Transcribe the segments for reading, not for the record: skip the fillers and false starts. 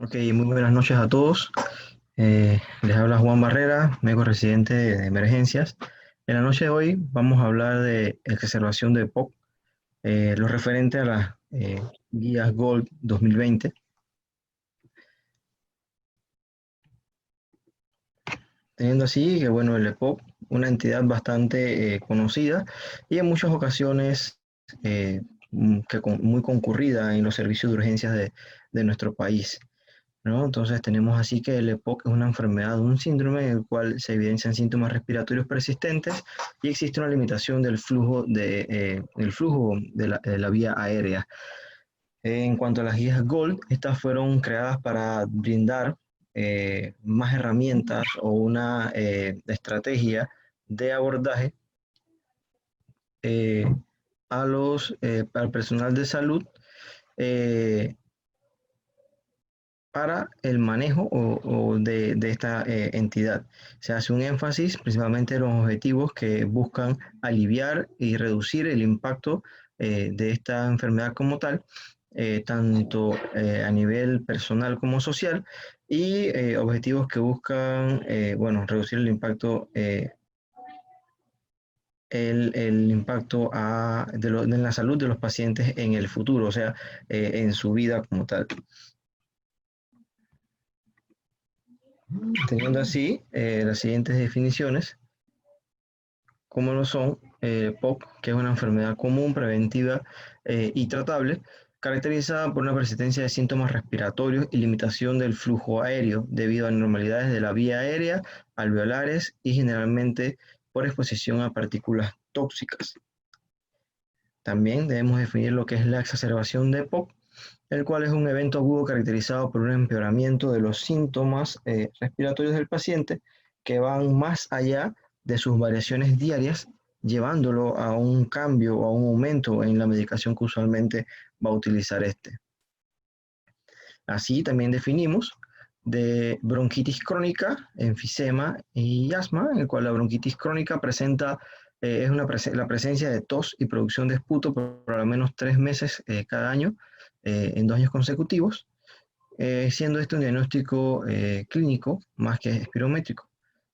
Ok, muy buenas noches a todos. Les habla Juan Barrera, médico residente de emergencias. En la noche de hoy vamos a hablar de exacerbación de POC, lo referente a las guías Gold 2020, teniendo así que, bueno, el EPOC, una entidad bastante conocida y en muchas ocasiones muy concurrida en los servicios de urgencias de nuestro país, ¿no? Entonces tenemos así que el EPOC es una enfermedad, un síndrome en el cual se evidencian síntomas respiratorios persistentes y existe una limitación del flujo de la vía aérea. En cuanto a las guías Gold, estas fueron creadas para brindar más herramientas o una estrategia de abordaje eh, al personal de salud eh, para el manejo de esta entidad. Se hace un énfasis principalmente en los objetivos que buscan aliviar y reducir el impacto de esta enfermedad como tal, tanto a nivel personal como social, y objetivos que buscan, bueno, reducir el impacto. El impacto de la salud de los pacientes en el futuro, o sea, en su vida como tal. Teniendo así las siguientes definiciones, como lo son POC, que es una enfermedad común, preventiva y tratable, caracterizada por una persistencia de síntomas respiratorios y limitación del flujo aéreo debido a anormalidades de la vía aérea, alveolares y generalmente por exposición a partículas tóxicas. También debemos definir lo que es la exacerbación de POC, el cual es un evento agudo caracterizado por un empeoramiento de los síntomas respiratorios del paciente que van más allá de sus variaciones diarias, llevándolo a un cambio o a un aumento en la medicación que usualmente va a utilizar este. Así también definimos de bronquitis crónica, enfisema y asma, en el cual la bronquitis crónica presenta la presencia de tos y producción de esputo por al menos 3 meses cada año, en 2 años consecutivos, siendo este un diagnóstico clínico más que espirométrico.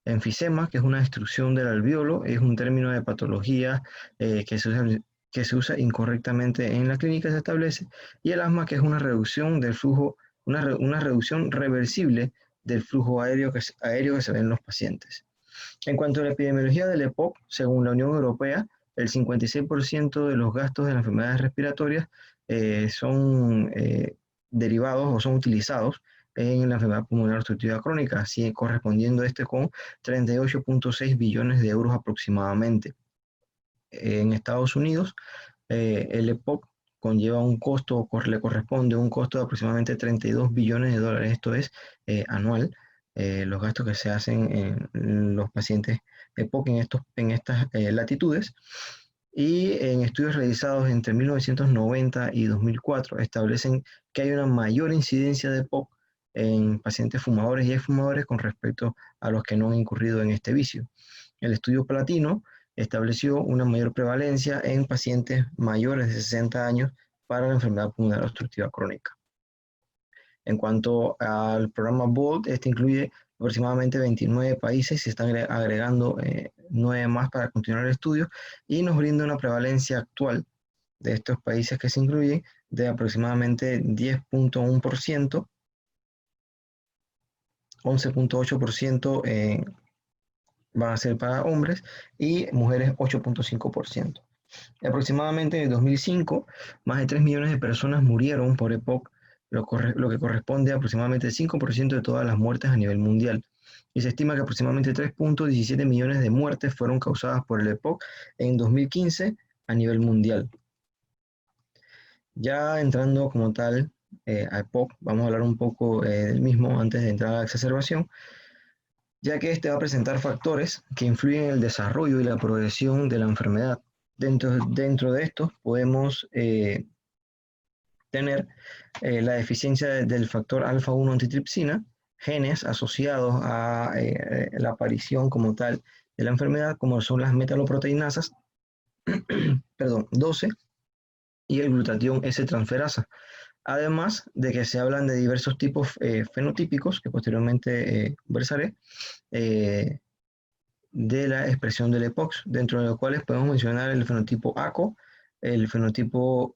Enfisema, que es una destrucción del alveolo, es un término de patología que se usa incorrectamente en la clínica, se establece, y el asma, que es una reducción del flujo, una reducción reversible del flujo aéreo que se ve en los pacientes. En cuanto a la epidemiología del EPOC, según la Unión Europea, el 56% de los gastos de las enfermedades respiratorias son derivados o son utilizados en la enfermedad pulmonar obstructiva crónica, así correspondiendo este con 38.6 billones de euros aproximadamente. En Estados Unidos, el EPOC conlleva un costo, le corresponde un costo de aproximadamente 32 billones de dólares, esto es anual, los gastos que se hacen en los pacientes EPOC en estas latitudes. Y en estudios realizados entre 1990 y 2004 establecen que hay una mayor incidencia de EPOC en pacientes fumadores y exfumadores con respecto a los que no han incurrido en este vicio. El estudio Platino estableció una mayor prevalencia en pacientes mayores de 60 años para la enfermedad pulmonar obstructiva crónica. En cuanto al programa BOLD, este incluye aproximadamente 29 países, se están agregando 9 más para continuar el estudio y nos brinda una prevalencia actual de estos países que se incluyen de aproximadamente 10.1%, 11.8% van a ser para hombres y mujeres 8.5%. Aproximadamente en el 2005, más de 3 millones de personas murieron por EPOC, lo que corresponde a aproximadamente el 5% de todas las muertes a nivel mundial. Y se estima que aproximadamente 3.17 millones de muertes fueron causadas por el EPOC en 2015 a nivel mundial. Ya entrando como tal a EPOC, vamos a hablar un poco del mismo antes de entrar a la exacerbación, ya que este va a presentar factores que influyen en el desarrollo y la progresión de la enfermedad. Dentro de estos podemos tener la deficiencia del factor alfa-1 antitripsina, genes asociados a la aparición como tal de la enfermedad, como son las metaloproteinasas, perdón, 12, y el glutatión S-transferasa. Además de que se hablan de diversos tipos fenotípicos, que posteriormente conversaré, de la expresión del EPOX, dentro de los cuales podemos mencionar el fenotipo ACO, el fenotipo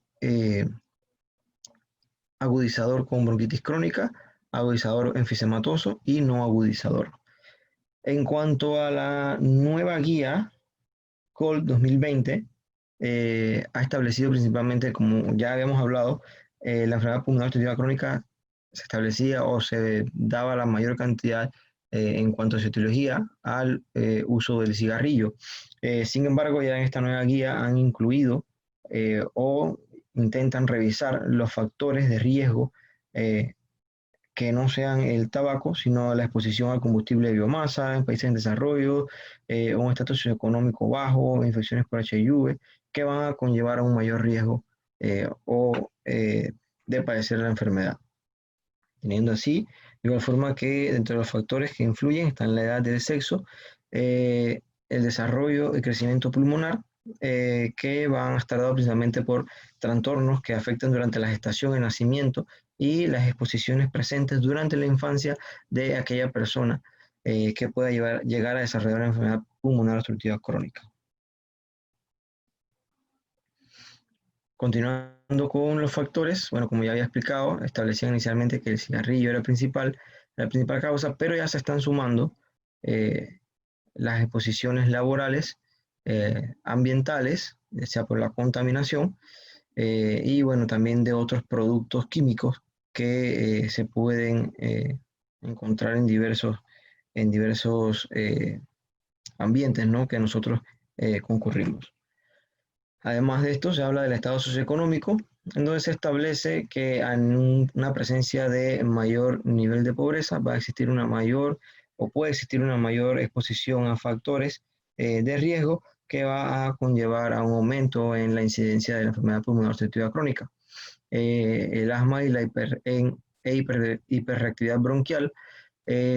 agudizador con bronquitis crónica, agudizador enfisematoso y no agudizador. En cuanto a la nueva guía COL 2020, ha establecido principalmente, como ya habíamos hablado, la enfermedad pulmonar obstructiva crónica se establecía o se daba la mayor cantidad en cuanto a etiología al uso del cigarrillo. Sin embargo, ya en esta nueva guía han incluido o intentan revisar los factores de riesgo que no sean el tabaco, sino la exposición al combustible de biomasa en países en desarrollo, un estatus socioeconómico bajo, infecciones por HIV, que van a conllevar a un mayor riesgo de padecer la enfermedad. Teniendo así, de igual forma que dentro de los factores que influyen están la edad del sexo, el desarrollo y crecimiento pulmonar, que van a estar dados principalmente por trastornos que afectan durante la gestación, el nacimiento y las exposiciones presentes durante la infancia de aquella persona que pueda llegar a desarrollar una enfermedad pulmonar obstructiva crónica. Continuando con los factores, bueno, como ya había explicado, establecían inicialmente que el cigarrillo era la principal causa, pero ya se están sumando las exposiciones laborales, ambientales, ya sea por la contaminación, y bueno, también de otros productos químicos que se pueden encontrar en diversos ambientes, ¿no?, que nosotros concurrimos. Además de esto, se habla del estado socioeconómico, en donde se establece que en una presencia de mayor nivel de pobreza va a existir una mayor o puede existir una mayor exposición a factores de riesgo que va a conllevar a un aumento en la incidencia de la enfermedad pulmonar obstructiva crónica. El asma y la hiperreactividad bronquial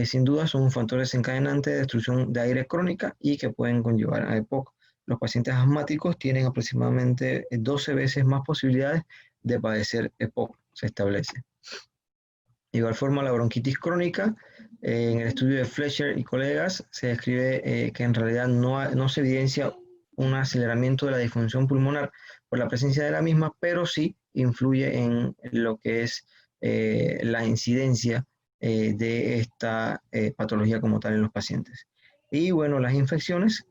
sin duda son factores desencadenantes de destrucción de aire crónica y que pueden conllevar a EPOC. Los pacientes asmáticos tienen aproximadamente 12 veces más posibilidades de padecer EPOC, se establece. De igual forma, la bronquitis crónica, en el estudio de Fletcher y colegas, se describe que en realidad no se evidencia un aceleramiento de la disfunción pulmonar por la presencia de la misma, pero sí influye en lo que es la incidencia de esta patología como tal en los pacientes. Y bueno, las infecciones,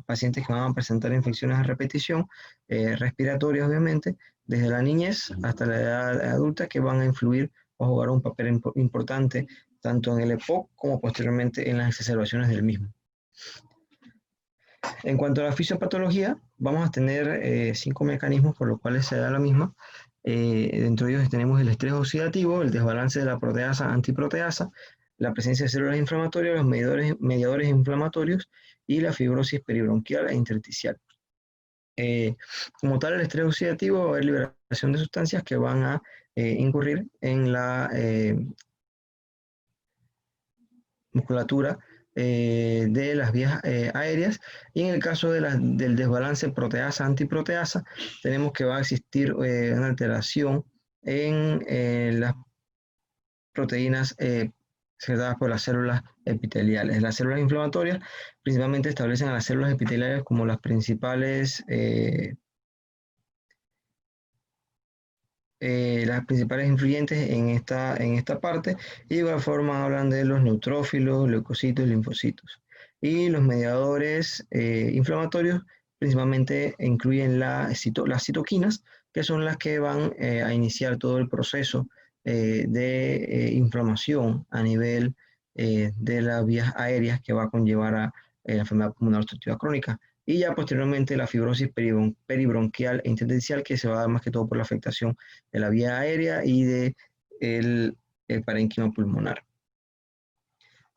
pacientes que van a presentar infecciones a repetición, respiratorias obviamente, desde la niñez hasta la edad adulta, que van a influir o jugar un papel importante tanto en el EPOC como posteriormente en las exacerbaciones del mismo. En cuanto a la fisiopatología, vamos a tener 5 mecanismos por los cuales se da la misma. Dentro de ellos tenemos el estrés oxidativo, el desbalance de la proteasa-antiproteasa, la presencia de células inflamatorias, los mediadores inflamatorios y la fibrosis peribronquial e intersticial. Como tal, el estrés oxidativo va a haber liberación de sustancias que van a incurrir en la musculatura de las vías aéreas, y en el caso del desbalance proteasa-antiproteasa tenemos que va a existir una alteración en las proteínas secretadas por las células epiteliales. Las células inflamatorias principalmente establecen a las células epiteliales como las principales influyentes en esta parte, y de igual forma hablan de los neutrófilos, leucocitos y linfocitos. Y los mediadores inflamatorios principalmente incluyen las citoquinas, que son las que van a iniciar todo el proceso de inflamación a nivel de las vías aéreas, que va a conllevar a la enfermedad pulmonar obstructiva crónica. Y ya posteriormente la fibrosis peribronquial e intersticial, que se va a dar más que todo por la afectación de la vía aérea y del parénquima pulmonar.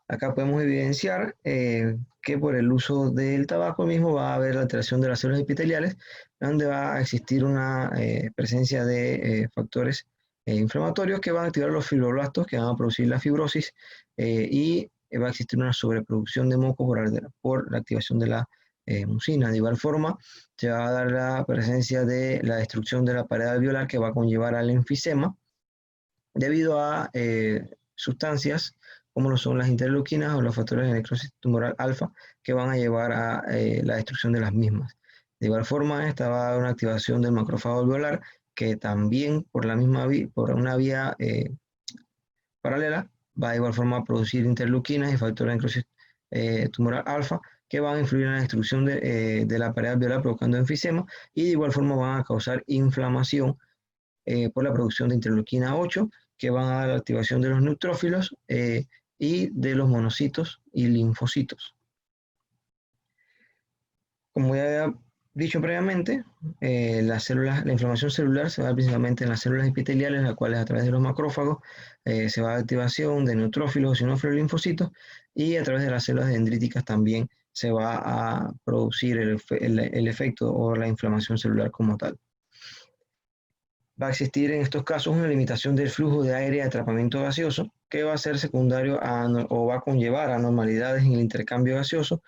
Acá podemos evidenciar que por el uso del tabaco mismo va a haber la alteración de las células epiteliales, donde va a existir una presencia de factores inflamatorios que van a activar los fibroblastos, que van a producir la fibrosis, y va a existir una sobreproducción de moco por la activación de la mucina. De igual forma, se va a dar la presencia de la destrucción de la pared alveolar que va a conllevar al enfisema debido a sustancias como lo son las interleuquinas o los factores de necrosis tumoral alfa que van a llevar a la destrucción de las mismas. De igual forma, esta va a dar una activación del macrófago alveolar que también por la misma vía, por una vía paralela, va de igual forma a producir interleuquinas y factores de necrosis tumoral alfa que van a influir en la destrucción de la pared alveolar provocando enfisema y de igual forma van a causar inflamación por la producción de interleuquina 8 que van a dar la activación de los neutrófilos y de los monocitos y linfocitos. Como ya había dicho previamente, la inflamación celular se va principalmente en las células epiteliales, las cuales a través de los macrófagos se va a activación de neutrófilos, eosinófilos y linfocitos, y a través de las células dendríticas también se va a producir el efecto o la inflamación celular como tal. Va a existir en estos casos una limitación del flujo de aire y atrapamiento gaseoso que va a ser secundario o va a conllevar anormalidades en el intercambio gaseoso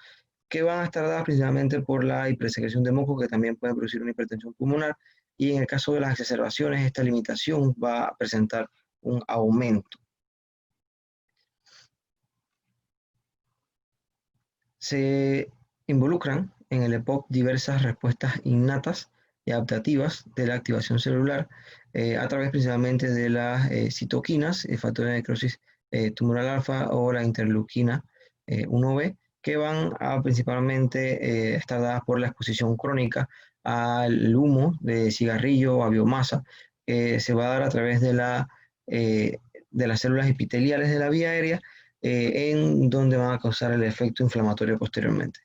que van a estar dadas principalmente por la hipersecreción de moco que también puede producir una hipertensión pulmonar y en el caso de las exacerbaciones esta limitación va a presentar un aumento. Se involucran en el EPOC diversas respuestas innatas y adaptativas de la activación celular a través principalmente de las citoquinas, el factor de necrosis tumoral alfa o la interleuquina 1B, que van a principalmente estar dadas por la exposición crónica al humo de cigarrillo o a biomasa, que se va a dar a través de las células epiteliales de la vía aérea, en donde van a causar el efecto inflamatorio posteriormente.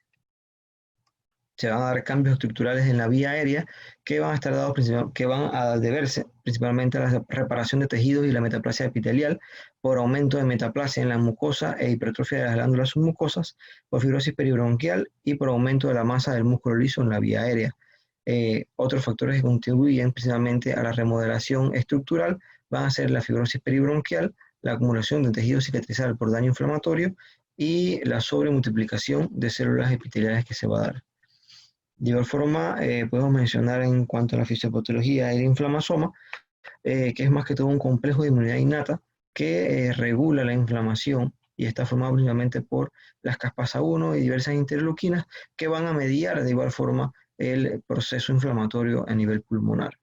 Se van a dar cambios estructurales en la vía aérea que van a estar dados que van a deberse principalmente a la reparación de tejidos y la metaplasia epitelial por aumento de metaplasia en la mucosa e hipertrofia de las glándulas submucosas, por fibrosis peribronquial y por aumento de la masa del músculo liso en la vía aérea. Otros factores que contribuyen principalmente a la remodelación estructural van a ser la fibrosis peribronquial, la acumulación de tejido cicatrizal por daño inflamatorio y la sobremultiplicación de células epiteliales que se va a dar. De igual forma, podemos mencionar en cuanto a la fisiopatología el inflamasoma, que es más que todo un complejo de inmunidad innata que regula la inflamación y está formado principalmente por las caspasa 1 y diversas interleuquinas que van a mediar de igual forma el proceso inflamatorio a nivel pulmonar.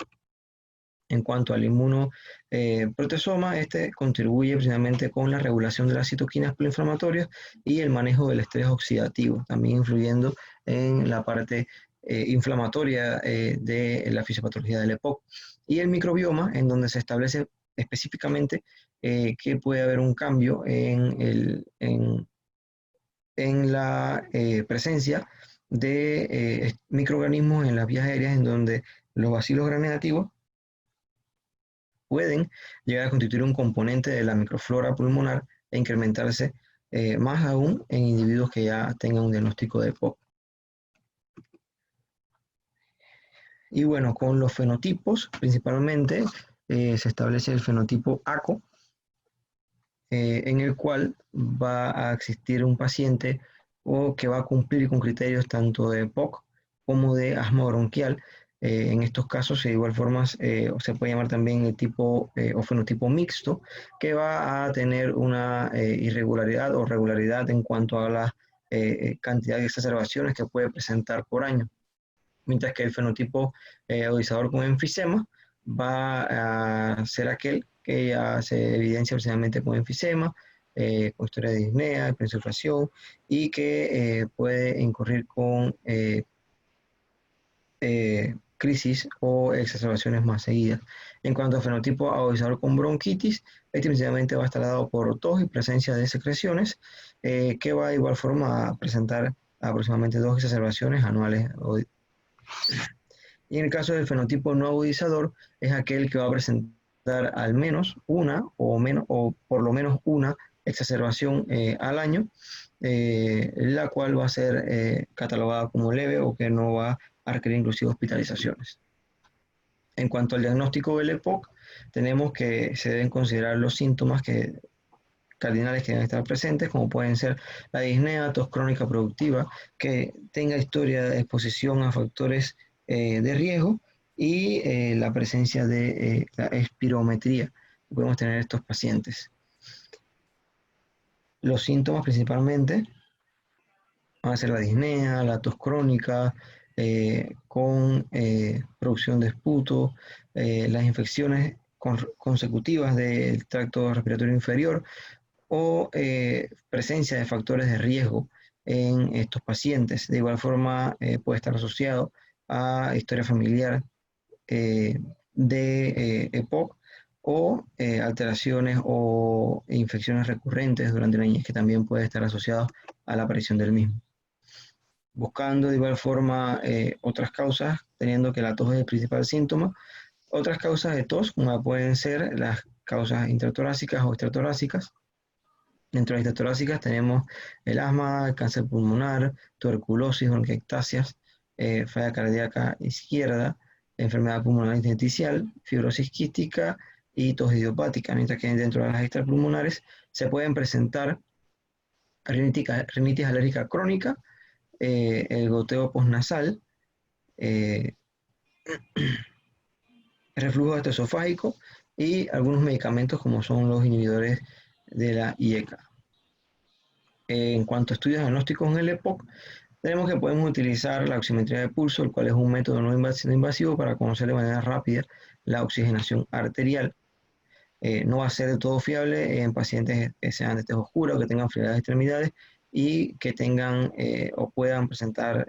En cuanto al inmunoprotesoma, este contribuye principalmente con la regulación de las citoquinas proinflamatorias y el manejo del estrés oxidativo, también influyendo en la parte inflamatoria de la fisiopatología del EPOC. Y el microbioma, en donde se establece específicamente que puede haber un cambio en la presencia de microorganismos en las vías aéreas, en donde los bacilos gram negativos pueden llegar a constituir un componente de la microflora pulmonar e incrementarse más aún en individuos que ya tengan un diagnóstico de EPOC. Y bueno, con los fenotipos, principalmente se establece el fenotipo ACO, en el cual va a existir un paciente que va a cumplir con criterios tanto de EPOC como de asma bronquial. En estos casos, de igual forma, se puede llamar también el tipo o fenotipo mixto, que va a tener una irregularidad o regularidad en cuanto a la cantidad de exacerbaciones que puede presentar por año. Mientras que el fenotipo agudizador con enfisema va a ser aquel que ya se evidencia precisamente con enfisema, con historia de disnea, hipersuffración y que puede incurrir con crisis o exacerbaciones más seguidas. En cuanto al fenotipo agudizador con bronquitis, este principalmente va a estar dado por tos y presencia de secreciones, que va de igual forma a presentar aproximadamente 2 exacerbaciones anuales. Y en el caso del fenotipo no agudizador, es aquel que va a presentar al menos una o por lo menos una exacerbación al año, la cual va a ser catalogada como leve o que no va a requerir inclusive hospitalizaciones. En cuanto al diagnóstico del EPOC, tenemos que se deben considerar los síntomas que cardinales que deben estar presentes, como pueden ser la disnea, tos crónica productiva, que tenga historia de exposición a factores de riesgo y la presencia de la espirometría que podemos tener en estos pacientes. Los síntomas principalmente van a ser la disnea, la tos crónica, con producción de esputo, las infecciones consecutivas del tracto respiratorio inferior o presencia de factores de riesgo en estos pacientes. De igual forma, puede estar asociado a historia familiar de EPOC o alteraciones o infecciones recurrentes durante la niñez que también puede estar asociado a la aparición del mismo. Buscando de igual forma otras causas, teniendo que la tos es el principal síntoma. Otras causas de tos, como pueden ser las causas intratorácicas o extratorácicas. Dentro de las intratorácicas tenemos el asma, el cáncer pulmonar, tuberculosis, bronquiectasias, falla cardíaca izquierda, enfermedad pulmonar intersticial, fibrosis quística y tos idiopática, mientras que dentro de las extrapulmonares se pueden presentar rinitis alérgica crónica, el goteo postnasal, reflujo gastroesofágico y algunos medicamentos como son los inhibidores de la IECA. En cuanto a estudios diagnósticos en el EPOC, tenemos que podemos utilizar la oximetría de pulso, el cual es un método no invasivo para conocer de manera rápida la oxigenación arterial. No va a ser de todo fiable en pacientes que sean de tez oscura o que tengan frialdad de extremidades y que tengan o puedan presentar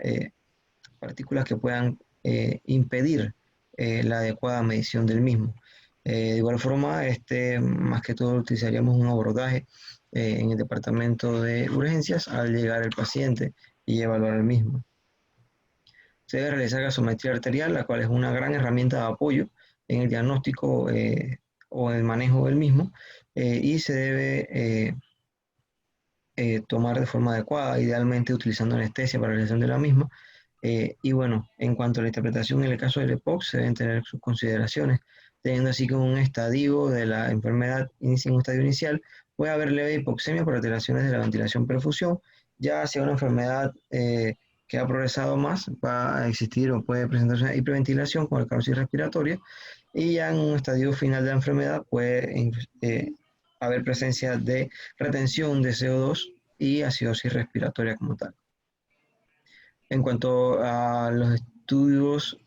partículas que puedan impedir la adecuada medición del mismo. De igual forma, más que todo utilizaríamos un abordaje en el departamento de urgencias al llegar el paciente y evaluar el mismo. Se debe realizar gasometría arterial, la cual es una gran herramienta de apoyo en el diagnóstico o en el manejo del mismo, y se debe tomar de forma adecuada, idealmente utilizando anestesia para la realización de la misma. Y bueno, en cuanto a la interpretación en el caso del EPOC, se deben tener sus consideraciones, teniendo así que un estadio de la enfermedad en un estadio inicial, puede haber leve hipoxemia por alteraciones de la ventilación-perfusión, ya hacia una enfermedad que ha progresado más, va a existir o puede presentarse una hiperventilación con alcalosis respiratoria, y ya en un estadio final de la enfermedad puede haber presencia de retención de CO2 y acidosis respiratoria como tal. En cuanto a los estudios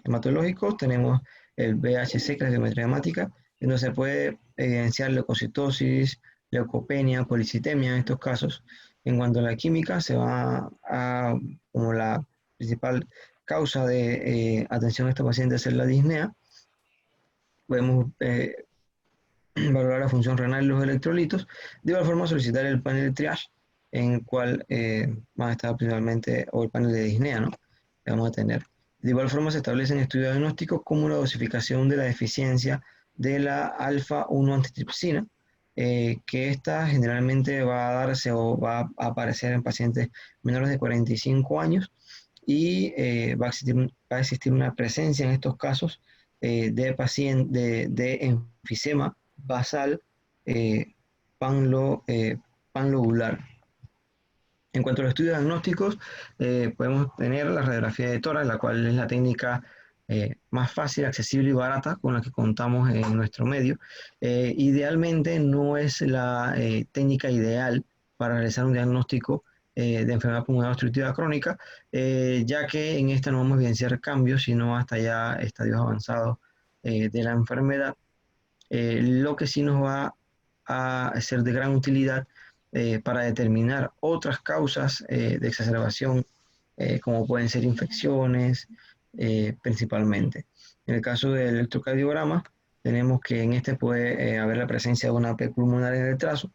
hematológicos, tenemos el BHC, que es la biometría hemática, en donde se puede evidenciar leucocitosis, leucopenia, policitemia en estos casos. En cuanto a la química, se va a, como la principal causa de atención a este paciente, ser la disnea. Podemos valorar la función renal y los electrolitos. De igual forma, solicitar el panel de triage, en el cual van a estar principalmente, o el panel de disnea, ¿no? Que vamos a tener. De igual forma, se establecen estudios diagnósticos como la dosificación de la deficiencia de la alfa-1 antitrypsina, que esta generalmente va a darse o va a aparecer en pacientes menores de 45 años y va a existir una presencia en estos casos de enfisema basal panlobular. En cuanto a los estudios diagnósticos, podemos tener la radiografía de tórax, la cual es la técnica más fácil, accesible y barata con la que contamos en nuestro medio. Idealmente no es la técnica ideal para realizar un diagnóstico de enfermedad pulmonar obstructiva crónica, ya que en esta no vamos a evidenciar cambios, sino hasta ya estadios avanzados de la enfermedad. Lo que sí nos va a ser de gran utilidad para determinar otras causas de exacerbación, como pueden ser infecciones, principalmente. En el caso del electrocardiograma, tenemos que en este puede haber la presencia de una P pulmonar en el trazo.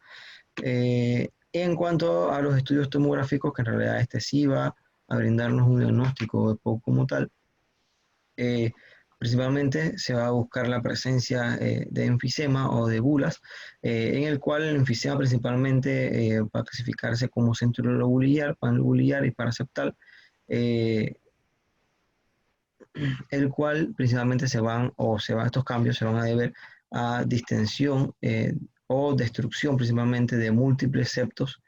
En cuanto a los estudios tomográficos, que en realidad este sí va a brindarnos un diagnóstico de POC como tal, principalmente se va a buscar la presencia de enfisema o de bulas, en el cual el enfisema principalmente va a clasificarse como centrolobular, panlobular y paraseptal, el cual principalmente estos cambios se van a deber a distensión o destrucción principalmente de múltiples septos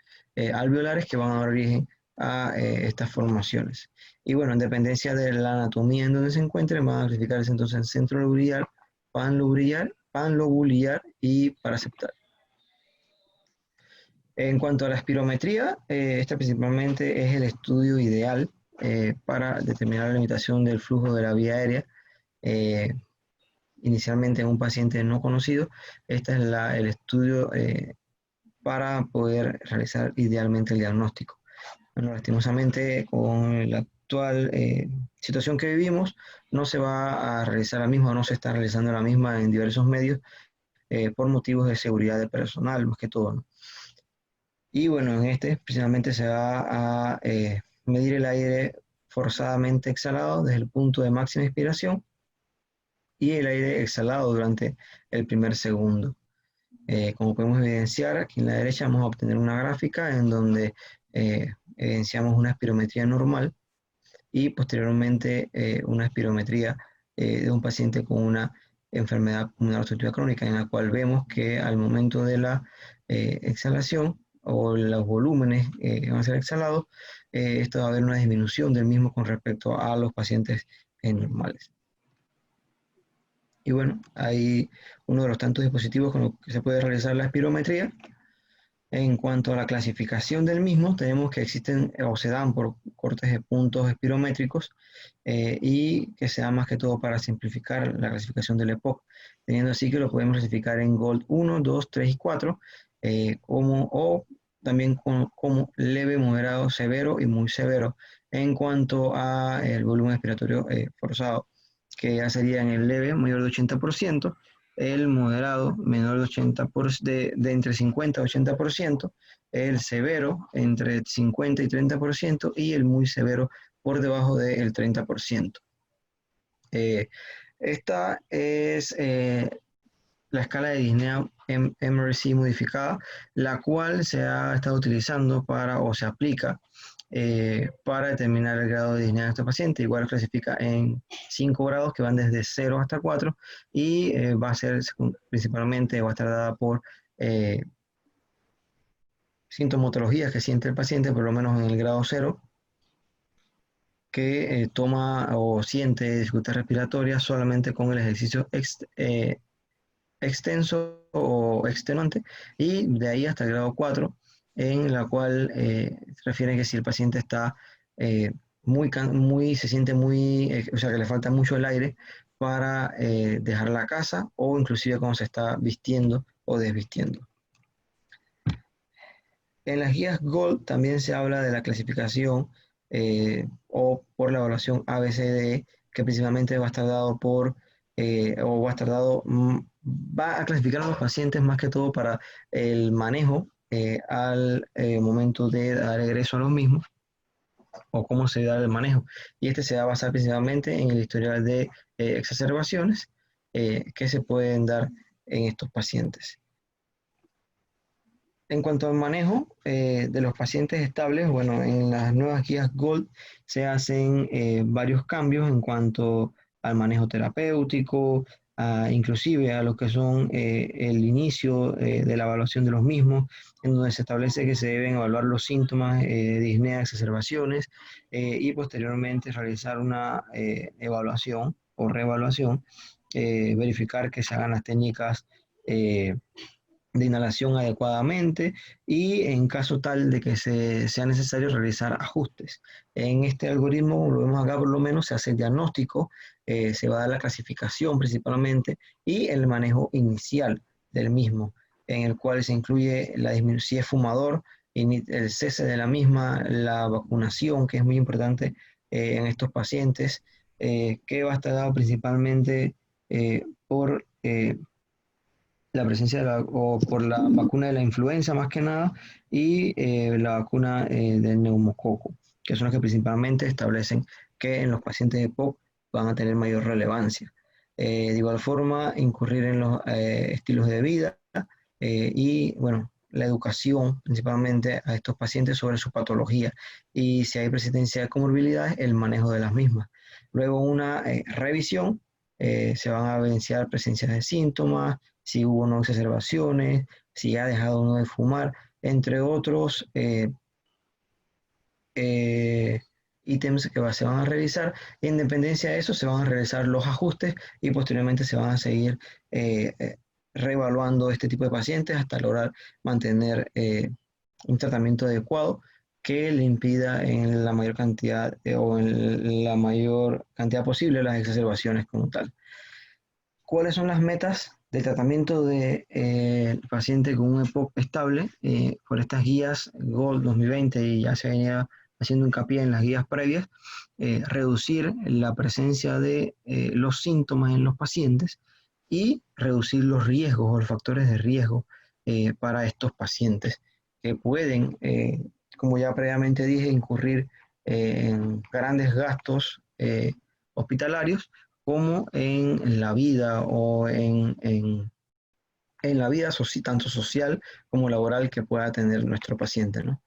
alveolares que van a dar origen a estas formaciones. Y bueno, en dependencia de la anatomía en donde se encuentren, van a clasificarse entonces en centrolobular, panlobular y paraseptal. En cuanto a la espirometría, esta principalmente es el estudio ideal para determinar la limitación del flujo de la vía aérea, inicialmente en un paciente no conocido. Este es el estudio para poder realizar idealmente el diagnóstico. Bueno, lastimosamente con la actual situación que vivimos, no se va a realizar la misma, o no se está realizando la misma en diversos medios por motivos de seguridad de personal, más que todo, ¿no? Y bueno, en este precisamente se va a medir el aire forzadamente exhalado desde el punto de máxima inspiración y el aire exhalado durante el primer segundo. Como podemos evidenciar, aquí en la derecha vamos a obtener una gráfica en donde evidenciamos una espirometría normal y posteriormente una espirometría de un paciente con una enfermedad pulmonar obstructiva crónica, en la cual vemos que al momento de la exhalación o los volúmenes que van a ser exhalados, esto va a haber una disminución del mismo con respecto a los pacientes normales. Y bueno, hay uno de los tantos dispositivos con los que se puede realizar la espirometría. En cuanto a la clasificación del mismo, tenemos que existen o se dan por cortes de puntos espirométricos y que se da más que todo para simplificar la clasificación del EPOC, teniendo así que lo podemos clasificar en GOLD 1, 2, 3 y 4, o también como leve, moderado, severo y muy severo en cuanto a el volumen expiratorio forzado, que ya sería en el leve mayor de 80%, el moderado menor de 80%, de entre 50 y 80%, el severo entre 50 y 30% y el muy severo por debajo del 30%. Esta es la escala de Disney-MRC modificada, la cual se ha estado utilizando para, o se aplica para determinar el grado de disnea de este paciente. Igual clasifica en 5 grados que van desde 0 hasta 4 y va a ser principalmente, va a estar dada por sintomatologías que siente el paciente, por lo menos en el grado 0, que toma o siente dificultad respiratoria solamente con el ejercicio extenso o extenuante, y de ahí hasta el grado 4, en la cual se refiere que si el paciente está se siente muy, o sea, que le falta mucho el aire para dejar la casa o inclusive cuando se está vistiendo o desvistiendo. En las guías GOLD también se habla de la clasificación o por la evaluación ABCDE, que principalmente va a estar dado por, o va a estar dado, va a clasificar a los pacientes más que todo para el manejo al momento de dar egreso a los mismos, o cómo se da el manejo. Y este se va a basar principalmente en el historial de exacerbaciones que se pueden dar en estos pacientes. En cuanto al manejo de los pacientes estables, bueno, en las nuevas guías GOLD se hacen varios cambios en cuanto al manejo terapéutico, inclusive a lo que son el inicio de la evaluación de los mismos, en donde se establece que se deben evaluar los síntomas de disnea, exacerbaciones y posteriormente realizar una evaluación o reevaluación, verificar que se hagan las técnicas de inhalación adecuadamente y en caso tal de que sea necesario realizar ajustes. En este algoritmo, como lo vemos acá por lo menos, se hace el diagnóstico, se va a dar la clasificación principalmente y el manejo inicial del mismo, en el cual se incluye la disminución, si es fumador, el cese de la misma, la vacunación, que es muy importante en estos pacientes, que va a estar dado principalmente por la presencia o por la vacuna de la influenza más que nada y la vacuna del neumococo, que son las que principalmente establecen que en los pacientes de POC van a tener mayor relevancia. De igual forma, incurrir en los estilos de vida y, bueno, la educación principalmente a estos pacientes sobre su patología y si hay persistencia de comorbilidades, el manejo de las mismas. Luego una revisión, se van a evidenciar presencias de síntomas, si hubo no exacerbaciones, si ha dejado uno de fumar, entre otros ítems que se van a revisar. En dependencia de eso, se van a realizar los ajustes y posteriormente se van a seguir reevaluando este tipo de pacientes hasta lograr mantener un tratamiento adecuado que le impida en la mayor cantidad o en la mayor cantidad posible las exacerbaciones como tal. ¿Cuáles son las metas del tratamiento del paciente con un EPOC estable? Por estas guías GOLD 2020 y ya se venía haciendo hincapié en las guías previas, reducir la presencia de los síntomas en los pacientes y reducir los riesgos o los factores de riesgo para estos pacientes que pueden, como ya previamente dije, incurrir en grandes gastos hospitalarios como en la vida o en la vida tanto social como laboral que pueda tener nuestro paciente, ¿no?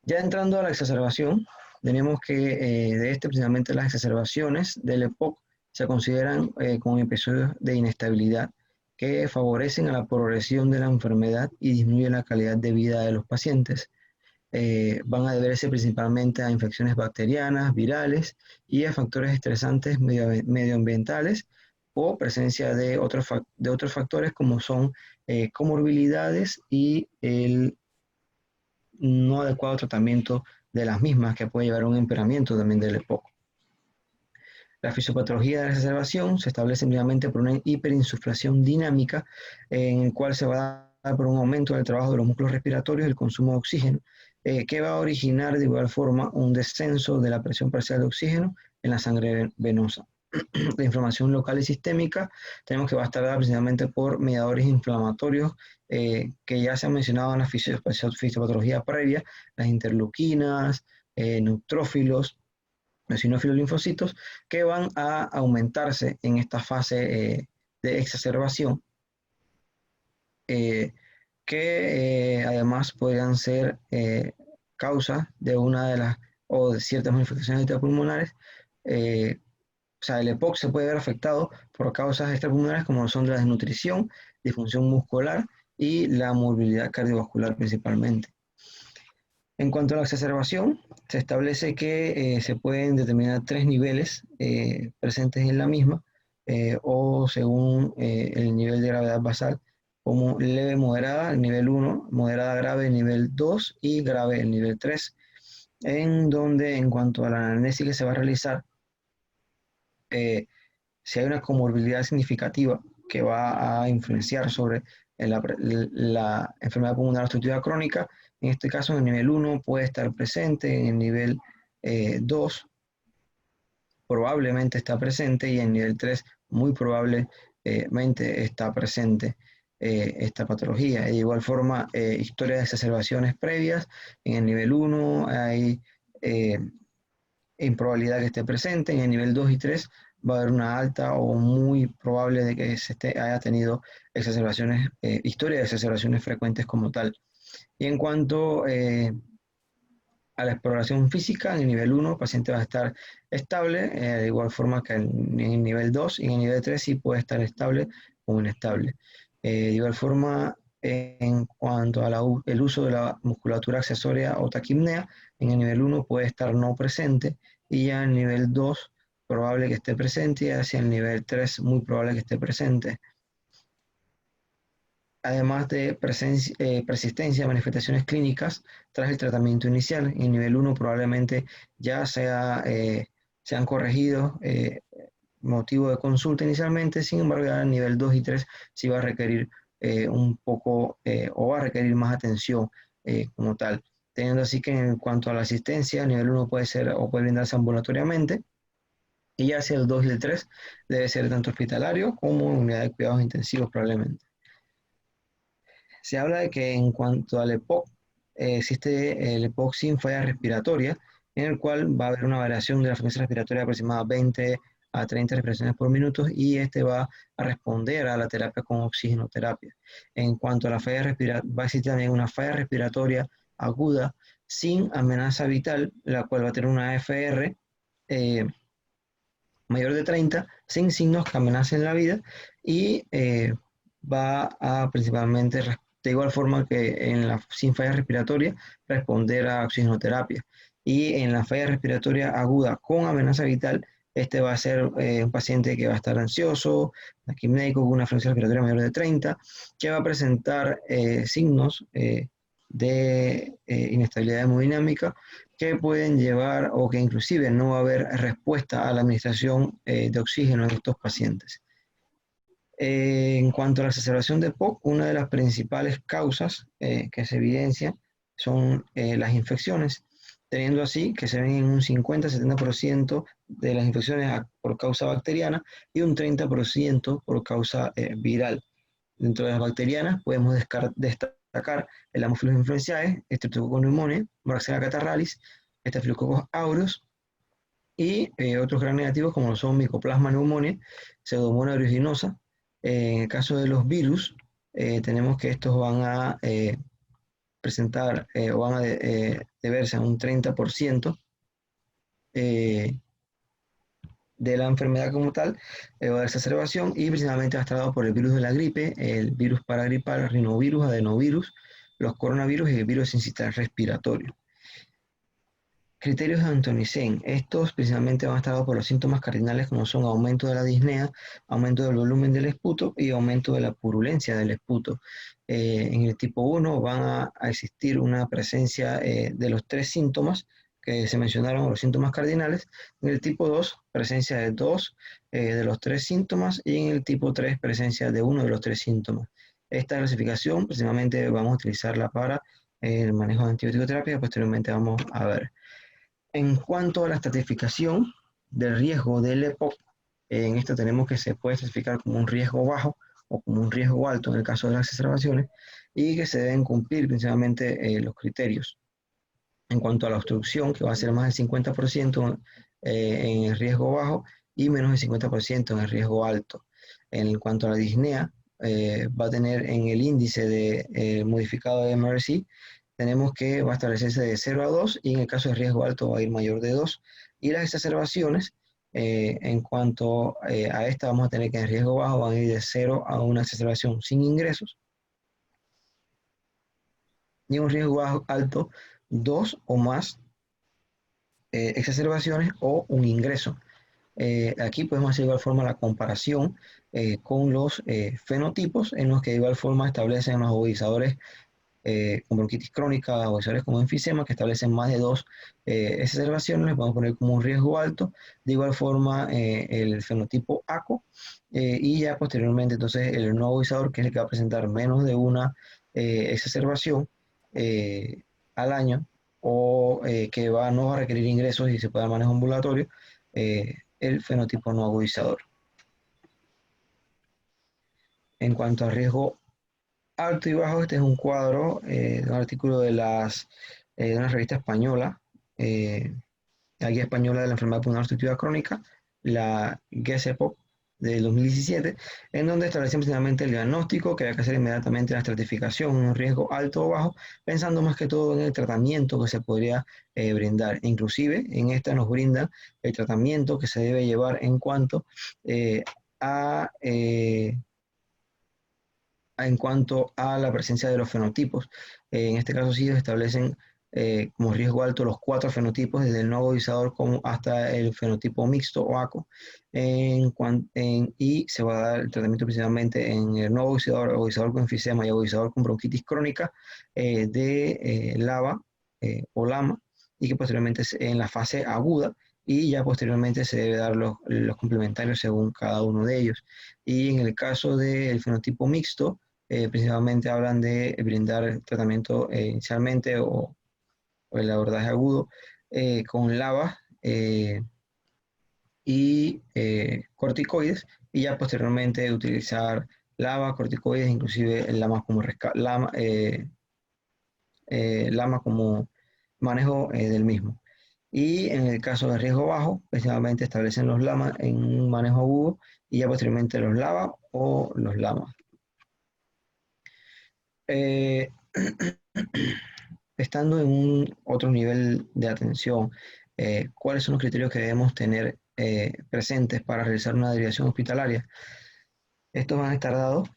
Ya entrando a la exacerbación, tenemos que precisamente las exacerbaciones del EPOC se consideran como episodios de inestabilidad que favorecen a la progresión de la enfermedad y disminuyen la calidad de vida de los pacientes. Van a deberse principalmente a infecciones bacterianas, virales y a factores estresantes medioambientales o presencia de otros factores como son comorbilidades y el no adecuado tratamiento de las mismas que puede llevar a un empeoramiento también del EPOC. La fisiopatología de la exacerbación se establece simplemente por una hiperinsuflación dinámica en el cual se va a dar por un aumento del trabajo de los músculos respiratorios y el consumo de oxígeno, que va a originar de igual forma un descenso de la presión parcial de oxígeno en la sangre venosa. La inflamación local y sistémica tenemos que va a estar dada principalmente por mediadores inflamatorios que ya se han mencionado en la fisiopatología previa, las interleuquinas, neutrófilos, eosinófilos linfocitos, que van a aumentarse en esta fase de exacerbación, que además podrían ser causa de una de las o de ciertas manifestaciones extrapulmonares. O sea, el EPOC se puede ver afectado por causas extrapulmonares como son la desnutrición, disfunción muscular y la morbilidad cardiovascular principalmente. En cuanto a la exacerbación, se establece que se pueden determinar 3 niveles presentes en la misma o según el nivel de gravedad basal, como leve moderada, el nivel 1, moderada grave, el nivel 2 y grave, el nivel 3, en donde en cuanto a la anamnesis que se va a realizar, si hay una comorbilidad significativa que va a influenciar sobre la enfermedad pulmonar obstructiva crónica, en este caso en el nivel 1 puede estar presente, en el nivel 2 probablemente está presente y en el nivel 3 muy probablemente está presente esta patología. De igual forma, historia de exacerbaciones previas, en el nivel 1 hay improbabilidad que esté presente, en el nivel 2 y 3 va a haber una alta o muy probable de que haya tenido exacerbaciones, historia de exacerbaciones frecuentes como tal. Y en cuanto a la exploración física, en el nivel 1 el paciente va a estar estable, de igual forma que en el nivel 2 y en el nivel 3 sí puede estar estable o inestable. De igual forma, en cuanto al uso de la musculatura accesoria o taquipnea, en el nivel 1 puede estar no presente y ya en el nivel 2 probable que esté presente y hacia el nivel 3 muy probable que esté presente. Además de persistencia de manifestaciones clínicas tras el tratamiento inicial. En el nivel 1 probablemente ya se han corregido motivo de consulta inicialmente, sin embargo ya en el nivel 2 y 3 sí va a requerir un poco o va a requerir más atención como tal. Teniendo así que en cuanto a la asistencia, el nivel 1 puede ser o puede brindarse ambulatoriamente y hacia el 2 y el 3 debe ser tanto hospitalario como unidad de cuidados intensivos probablemente. Se habla de que en cuanto al EPOC, existe el EPOC sin falla respiratoria, en el cual va a haber una variación de la frecuencia respiratoria aproximada 20 a 30 respiraciones por minuto y este va a responder a la terapia con oxigenoterapia. En cuanto a la falla respiratoria, va a existir también una falla respiratoria aguda sin amenaza vital, la cual va a tener una AFR mayor de 30, sin signos que amenacen la vida y va a principalmente De igual forma que sin falla respiratoria, responder a oxigenoterapia. Y en la falla respiratoria aguda con amenaza vital, este va a ser un paciente que va a estar ansioso, taquipnéico, con una frecuencia respiratoria mayor de 30, que va a presentar signos de inestabilidad hemodinámica que pueden llevar o que inclusive no va a haber respuesta a la administración de oxígeno en estos pacientes. En cuanto a la exacerbación de POC, una de las principales causas que se evidencian son las infecciones, teniendo así que se ven en un 50-70% de las infecciones por causa bacteriana y un 30% por causa viral. Dentro de las bacterianas podemos destacar el Haemophilus influenzae, Streptococcus pneumoniae, Moraxella catarrhalis, Staphylococcus aureus y otros gram negativos como lo son Mycoplasma pneumoniae, Pseudomonas aeruginosa. En el caso de los virus, tenemos que estos van a presentar o van a deberse a un 30% de la enfermedad como tal, o de exacerbación, y principalmente va a estar dado por el virus de la gripe, el virus paragripal, rinovirus, adenovirus, los coronavirus y el virus sincitial respiratorio. Criterios de Antonicen. Estos principalmente van a estar dados por los síntomas cardinales como son aumento de la disnea, aumento del volumen del esputo y aumento de la purulencia del esputo. En el tipo 1 van a existir una presencia de los 3 síntomas que se mencionaron, los síntomas cardinales. En el tipo 2, presencia de 2 de los 3 síntomas, y en el tipo 3, presencia de 1 de los 3 síntomas. Esta clasificación, precisamente, vamos a utilizarla para el manejo de antibiótico terapia, posteriormente vamos a ver. En cuanto a la estratificación del riesgo del EPOC, en esto tenemos que se puede clasificar como un riesgo bajo o como un riesgo alto en el caso de las exacerbaciones, y que se deben cumplir principalmente los criterios. En cuanto a la obstrucción, que va a ser más del 50% en el riesgo bajo y menos del 50% en el riesgo alto. En cuanto a la disnea, va a tener en el índice de modificado de MRC, tenemos que va a establecerse de 0 a 2, y en el caso de riesgo alto va a ir mayor de 2. Y las exacerbaciones, en cuanto a esta, vamos a tener que en riesgo bajo van a ir de 0 a una exacerbación sin ingresos, y en un riesgo bajo, alto, 2 o más exacerbaciones o un ingreso. Aquí podemos hacer de igual forma la comparación con los fenotipos, en los que de igual forma establecen los agudizadores con bronquitis crónica, agudizadores como enfisema, que establecen más de 2 exacerbaciones, les podemos poner como un riesgo alto. De igual forma el fenotipo ACO, y ya posteriormente entonces el no agudizador, que es el que va a presentar menos de una exacerbación al año, o que no va a requerir ingresos y se puede dar manejo ambulatorio, el fenotipo no agudizador. En cuanto a riesgo alto y bajo, este es un cuadro de un artículo de una revista española, la Guía Española de la Enfermedad Pulmonar Obstructiva Crónica, la GESEPOC del 2017, en donde establecen precisamente el diagnóstico que hay que hacer inmediatamente, la estratificación, un riesgo alto o bajo, pensando más que todo en el tratamiento que se podría brindar. Inclusive en esta nos brinda el tratamiento que se debe llevar en cuanto a en cuanto a la presencia de los fenotipos. En este caso sí se establecen como riesgo alto los 4 fenotipos, desde el no agudizador como hasta el fenotipo mixto o ACO, y se va a dar el tratamiento principalmente en el no agudizador, agudizador con enfisema y agudizador con bronquitis crónica de LABA o LAMA, y que posteriormente en la fase aguda, y ya posteriormente se debe dar los complementarios según cada uno de ellos. Y en el caso del fenotipo mixto, principalmente hablan de brindar tratamiento inicialmente o el abordaje agudo con LABA y corticoides, y ya posteriormente utilizar LABA, corticoides, inclusive el LAMA como manejo del mismo. Y en el caso de riesgo bajo, principalmente establecen los LAMA en un manejo agudo, y ya posteriormente los LABA o los LAMA. Estando en otro nivel de atención, ¿cuáles son los criterios que debemos tener presentes para realizar una derivación hospitalaria? Estos van a estar dados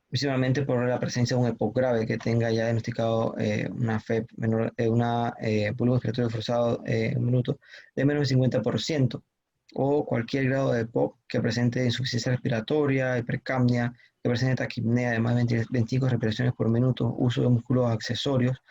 principalmente por la presencia de un EPOC grave que tenga ya diagnosticado una FEP, menor, volumen respiratorio forzado en un minuto de menos del 50%, o cualquier grado de EPOC que presente insuficiencia respiratoria, hipercapnia, que presente taquipnea de más de 25 respiraciones por minuto, uso de músculos accesorios,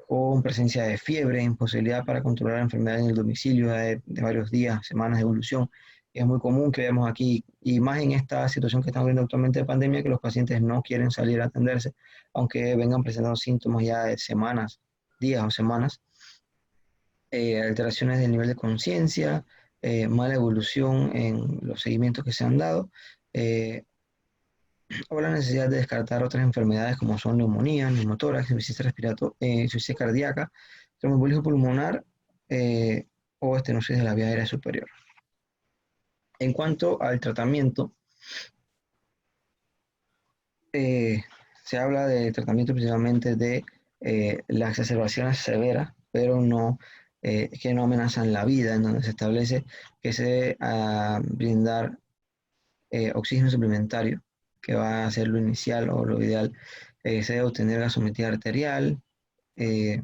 con presencia de fiebre, imposibilidad para controlar la enfermedad en el domicilio de varios días, semanas de evolución. Es muy común que veamos aquí, y más en esta situación que estamos viendo actualmente de pandemia, que los pacientes no quieren salir a atenderse, aunque vengan presentando síntomas ya de semanas, días o semanas, alteraciones del nivel de conciencia, mala evolución en los seguimientos que se han dado, eh, o la necesidad de descartar otras enfermedades como son neumonía, neumotórax, insuficiencia cardíaca, tromboembolismo pulmonar, o estenosis de la vía aérea superior. En cuanto al tratamiento, se habla de tratamiento principalmente de las exacerbaciones severas, pero no, que no amenazan la vida, en donde se establece que se debe brindar oxígeno suplementario, que va a ser lo inicial o lo ideal. Se debe obtener gasometría arterial, eh,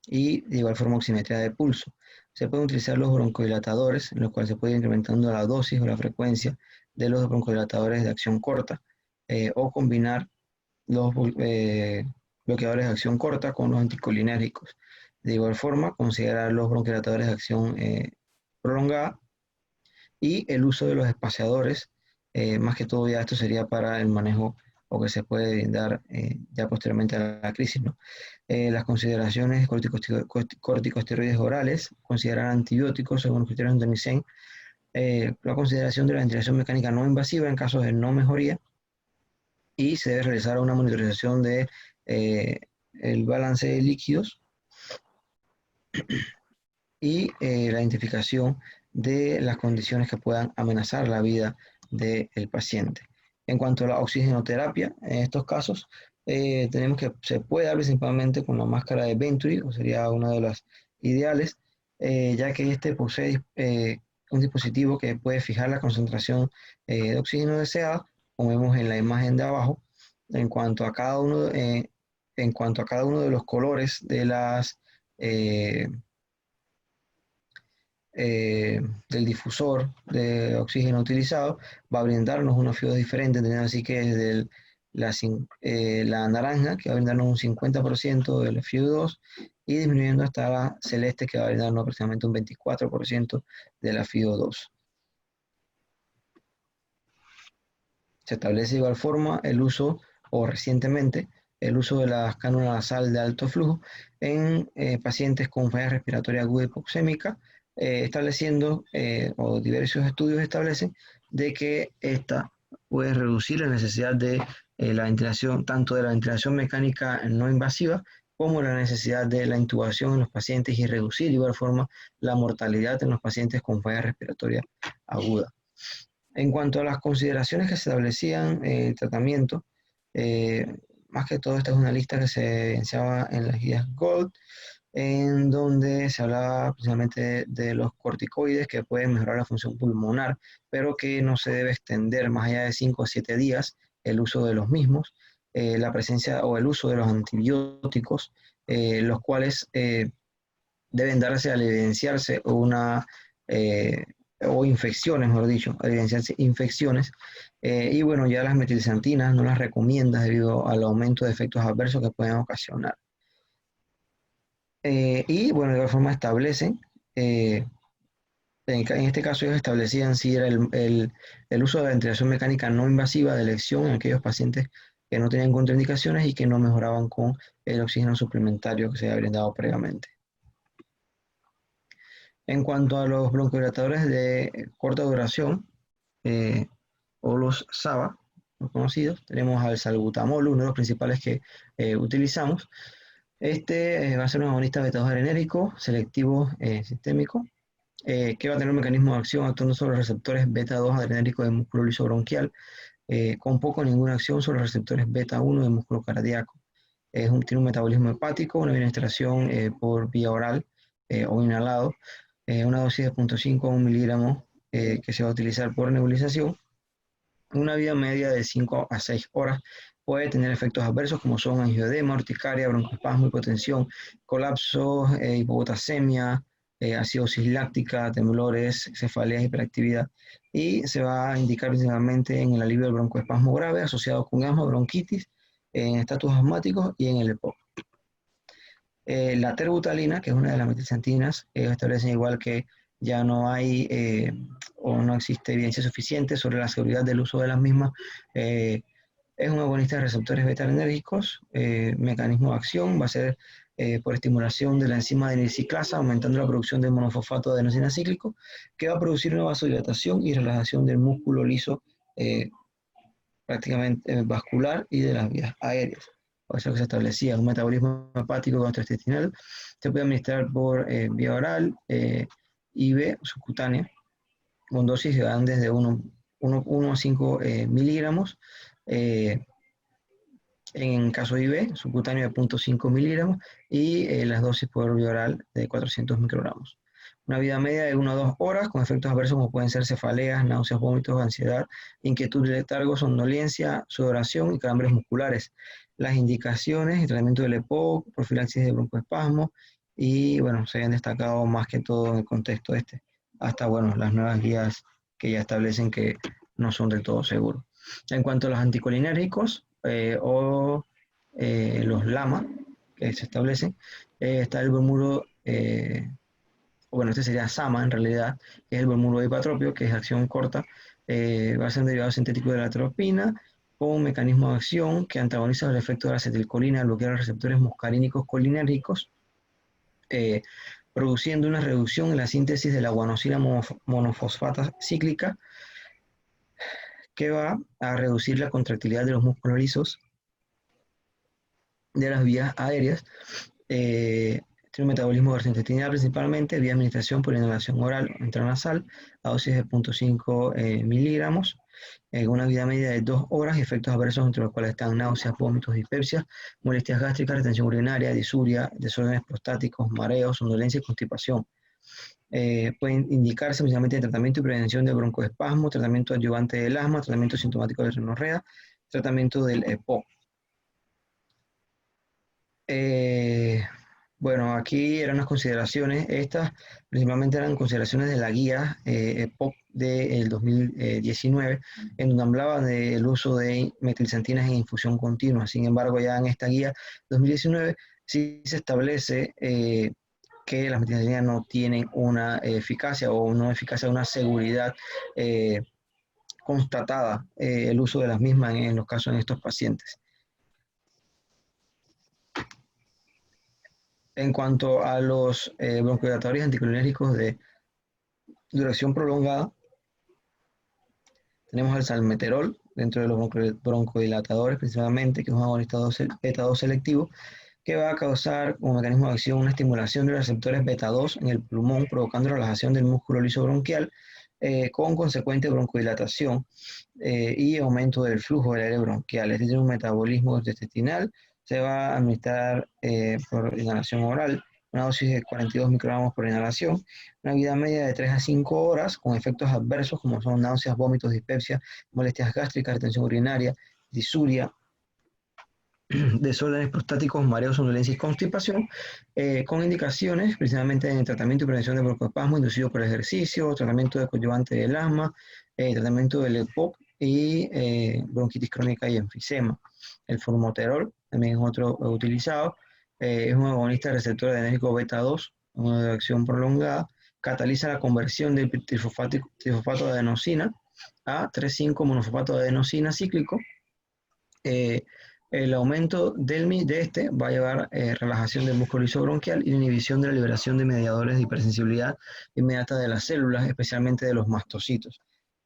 y de igual forma oximetría de pulso. Se pueden utilizar los broncodilatadores, en los cuales se puede ir incrementando la dosis o la frecuencia de los broncodilatadores de acción corta, o combinar los bloqueadores de acción corta con los anticolinérgicos. De igual forma, considerar los bronquidilatadores de acción prolongada, y el uso de los espaciadores, más que todo ya esto sería para el manejo o que se puede dar ya posteriormente a la crisis, ¿no? Las consideraciones corticosteroides orales, considerar antibióticos según los criterios de Nissen, la consideración de la ventilación mecánica no invasiva en casos de no mejoría, y se debe realizar una monitorización de el balance de líquidos y la identificación de las condiciones que puedan amenazar la vida del paciente. En cuanto a la oxigenoterapia, en estos casos tenemos que se puede dar principalmente con la máscara de Venturi, o sería una de las ideales, ya que este posee un dispositivo que puede fijar la concentración de oxígeno deseada, como vemos en la imagen de abajo, en cuanto a cada uno, en cuanto a cada uno de los colores de las del difusor de oxígeno utilizado, va a brindarnos unos fluidos diferentes, teniendo así que desde la naranja, que va a brindarnos un 50% del FIO2, y disminuyendo hasta la celeste, que va a brindarnos aproximadamente un 24% de la FIO2. Se establece de igual forma el uso, o recientemente, el uso de la cánula nasal de alto flujo en pacientes con falla respiratoria aguda hipoxémica, estableciendo, o diversos estudios establecen, de que esta puede reducir la necesidad de la ventilación, tanto de la ventilación mecánica no invasiva, como la necesidad de la intubación en los pacientes, y reducir de igual forma la mortalidad en los pacientes con falla respiratoria aguda. En cuanto a las consideraciones que se establecían el tratamiento, eh, más que todo esta es una lista que se evidenciaba en las guías Gold, en donde se hablaba precisamente de los corticoides que pueden mejorar la función pulmonar, pero que no se debe extender más allá de 5 a 7 días el uso de los mismos, la presencia o el uso de los antibióticos, los cuales deben darse al evidenciarse una, o infecciones, mejor dicho, al evidenciarse infecciones. Y bueno, ya las metilxantinas no las recomienda debido al aumento de efectos adversos que pueden ocasionar. Y bueno, de igual forma establecen, en este caso ellos establecían si era el uso de la ventilación mecánica no invasiva de elección en aquellos pacientes que no tenían contraindicaciones y que no mejoraban con el oxígeno suplementario que se había brindado previamente. En cuanto a los broncodilatadores de corta duración, o los SABA, los conocidos, tenemos al salbutamol, uno de los principales que utilizamos. Este va a ser un agonista beta-2 adrenérgico selectivo sistémico, que va a tener un mecanismo de acción actuando sobre los receptores beta-2 adrenérgicos del músculo liso bronquial, con poco o ninguna acción sobre los receptores beta-1 del músculo cardíaco. Tiene un metabolismo hepático, una administración por vía oral o inhalado, una dosis de 0.5 a 1 miligramo que se va a utilizar por nebulización, Una vida media de 5 a 6 horas. Puede tener efectos adversos como son angioedema, urticaria, broncoespasmo, hipotensión, colapso, hipopotasemia, acidosis láctica, temblores, cefaleas, hiperactividad. Y se va a indicar principalmente en el alivio del broncoespasmo grave asociado con asma, bronquitis, en estatus asmáticos y en el EPOC. La terbutalina, que es una de las metilxantinas, establecen igual que ya no hay o no existe evidencia suficiente sobre la seguridad del uso de las mismas. Es un agonista de receptores beta-adrenérgicos. Mecanismo de acción va a ser por estimulación de la enzima adenosiclasa, aumentando la producción de monofosfato de adenosina cíclico, que va a producir una vasodilatación y relajación del músculo liso prácticamente vascular y de las vías aéreas. Por eso que se establecía un metabolismo hepático gastrointestinal. Se puede administrar por vía oral, IV subcutánea, con dosis que van desde 1 a 5 miligramos. En caso de IV, subcutáneo de 0.5 miligramos y las dosis por vía oral de 400 microgramos. Una vida media de 1 a 2 horas con efectos adversos como pueden ser cefaleas, náuseas, vómitos, ansiedad, inquietud y letargo, somnolencia, sudoración y calambres musculares. Las indicaciones, el tratamiento del EPOC, profilaxis de broncoespasmo y bueno, se han destacado más que todo en el contexto este, hasta bueno, las nuevas guías que ya establecen que no son del todo seguros. En cuanto a los anticolinérgicos o los LAMA que se establecen, está el bromuro bueno, este sería SAMA en realidad, que es el bromuro hipatropio, que es acción corta, va a ser un derivado sintético de la atropina, con un mecanismo de acción que antagoniza el efecto de la acetilcolina al bloquear los receptores muscarínicos colinérgicos, produciendo una reducción en la síntesis de la guanosina monofosfata cíclica, que va a reducir la contractilidad de los músculos lisos de las vías aéreas. Tiene un metabolismo gastrointestinal principalmente, vía administración por inhalación oral o intranasal, a dosis de 0.5 miligramos, una vida media de 2 horas, efectos adversos entre los cuales están náuseas, vómitos, dispepsia, molestias gástricas, retención urinaria, disuria, desórdenes prostáticos, mareos, somnolencia y constipación. Pueden indicarse principalmente en tratamiento y prevención de broncoespasmo, tratamiento adyuvante del asma, tratamiento sintomático de rinorrea, tratamiento del EPOC. Bueno, aquí eran unas consideraciones, estas principalmente eran consideraciones de la guía EPOC del 2019, en donde hablaba del uso de metilxantinas en infusión continua. Sin embargo, ya en esta guía 2019 sí se establece que las metilxantinas no tienen una eficacia o una eficacia, una seguridad constatada el uso de las mismas en los casos de estos pacientes. En cuanto a los broncodilatadores anticolinérgicos de duración prolongada, tenemos el salmeterol dentro de los broncodilatadores principalmente, que es un agonista beta 2 selectivo, que va a causar como mecanismo de acción una estimulación de los receptores beta 2 en el pulmón, provocando relajación del músculo liso bronquial, con consecuente broncodilatación y aumento del flujo del aire bronquial. Este tiene un metabolismo intestinal, se va a administrar por inhalación oral, una dosis de 42 microgramos por inhalación, una vida media de 3 a 5 horas, con efectos adversos como son náuseas, vómitos, dispepsia, molestias gástricas, retención urinaria, disuria, desórdenes prostáticos, mareos, somnolencia y constipación, con indicaciones principalmente en el tratamiento y prevención de broncoespasmo inducido por ejercicio, tratamiento de coadyuvante del asma, tratamiento del EPOC y bronquitis crónica y enfisema. El formoterol también es otro utilizado, es un agonista receptor adrenérgico beta 2, una de acción prolongada, cataliza la conversión del trifosfato de adenosina a 3,5 monofosfato de adenosina cíclico. El aumento de este va a llevar relajación del músculo lisobronquial y inhibición de la liberación de mediadores de hipersensibilidad inmediata de las células, especialmente de los mastocitos.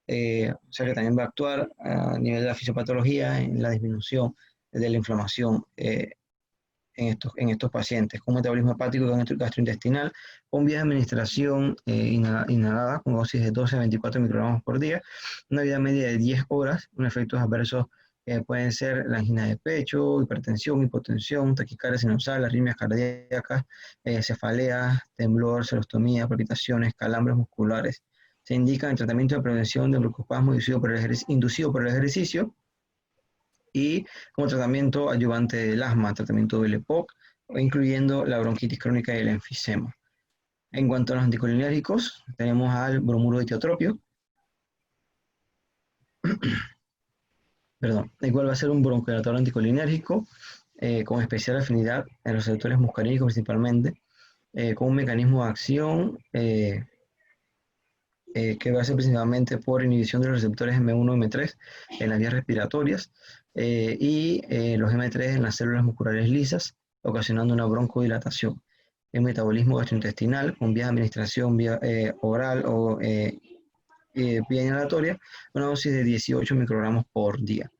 O sea que también va a actuar a nivel de la fisiopatología en la disminución de la inflamación en estos pacientes con metabolismo hepático y gastrointestinal, con vía de administración inhalada con dosis de 12 a 24 microgramos por día, una vida media de 10 horas, con efectos adversos pueden ser la angina de pecho, hipertensión, hipotensión, taquicardia sinusal, arritmias cardíacas, cefaleas, temblor, serostomía, palpitaciones, calambres musculares Se indica el tratamiento de prevención de broncoespasmo inducido por el ejercicio y como tratamiento ayudante del asma, tratamiento del EPOC, incluyendo la bronquitis crónica y el enfisema. En cuanto a los anticolinérgicos, tenemos al bromuro de tiotropio, perdón, el cual va a ser un broncodilatador anticolinérgico con especial afinidad en los receptores muscarínicos principalmente, con un mecanismo de acción que va a ser principalmente por inhibición de los receptores M1 y M3 en las vías respiratorias y los M3 en las células musculares lisas, ocasionando una broncodilatación. El metabolismo gastrointestinal con vía de administración vía, oral o vía inhalatoria, una dosis de 18 microgramos por día.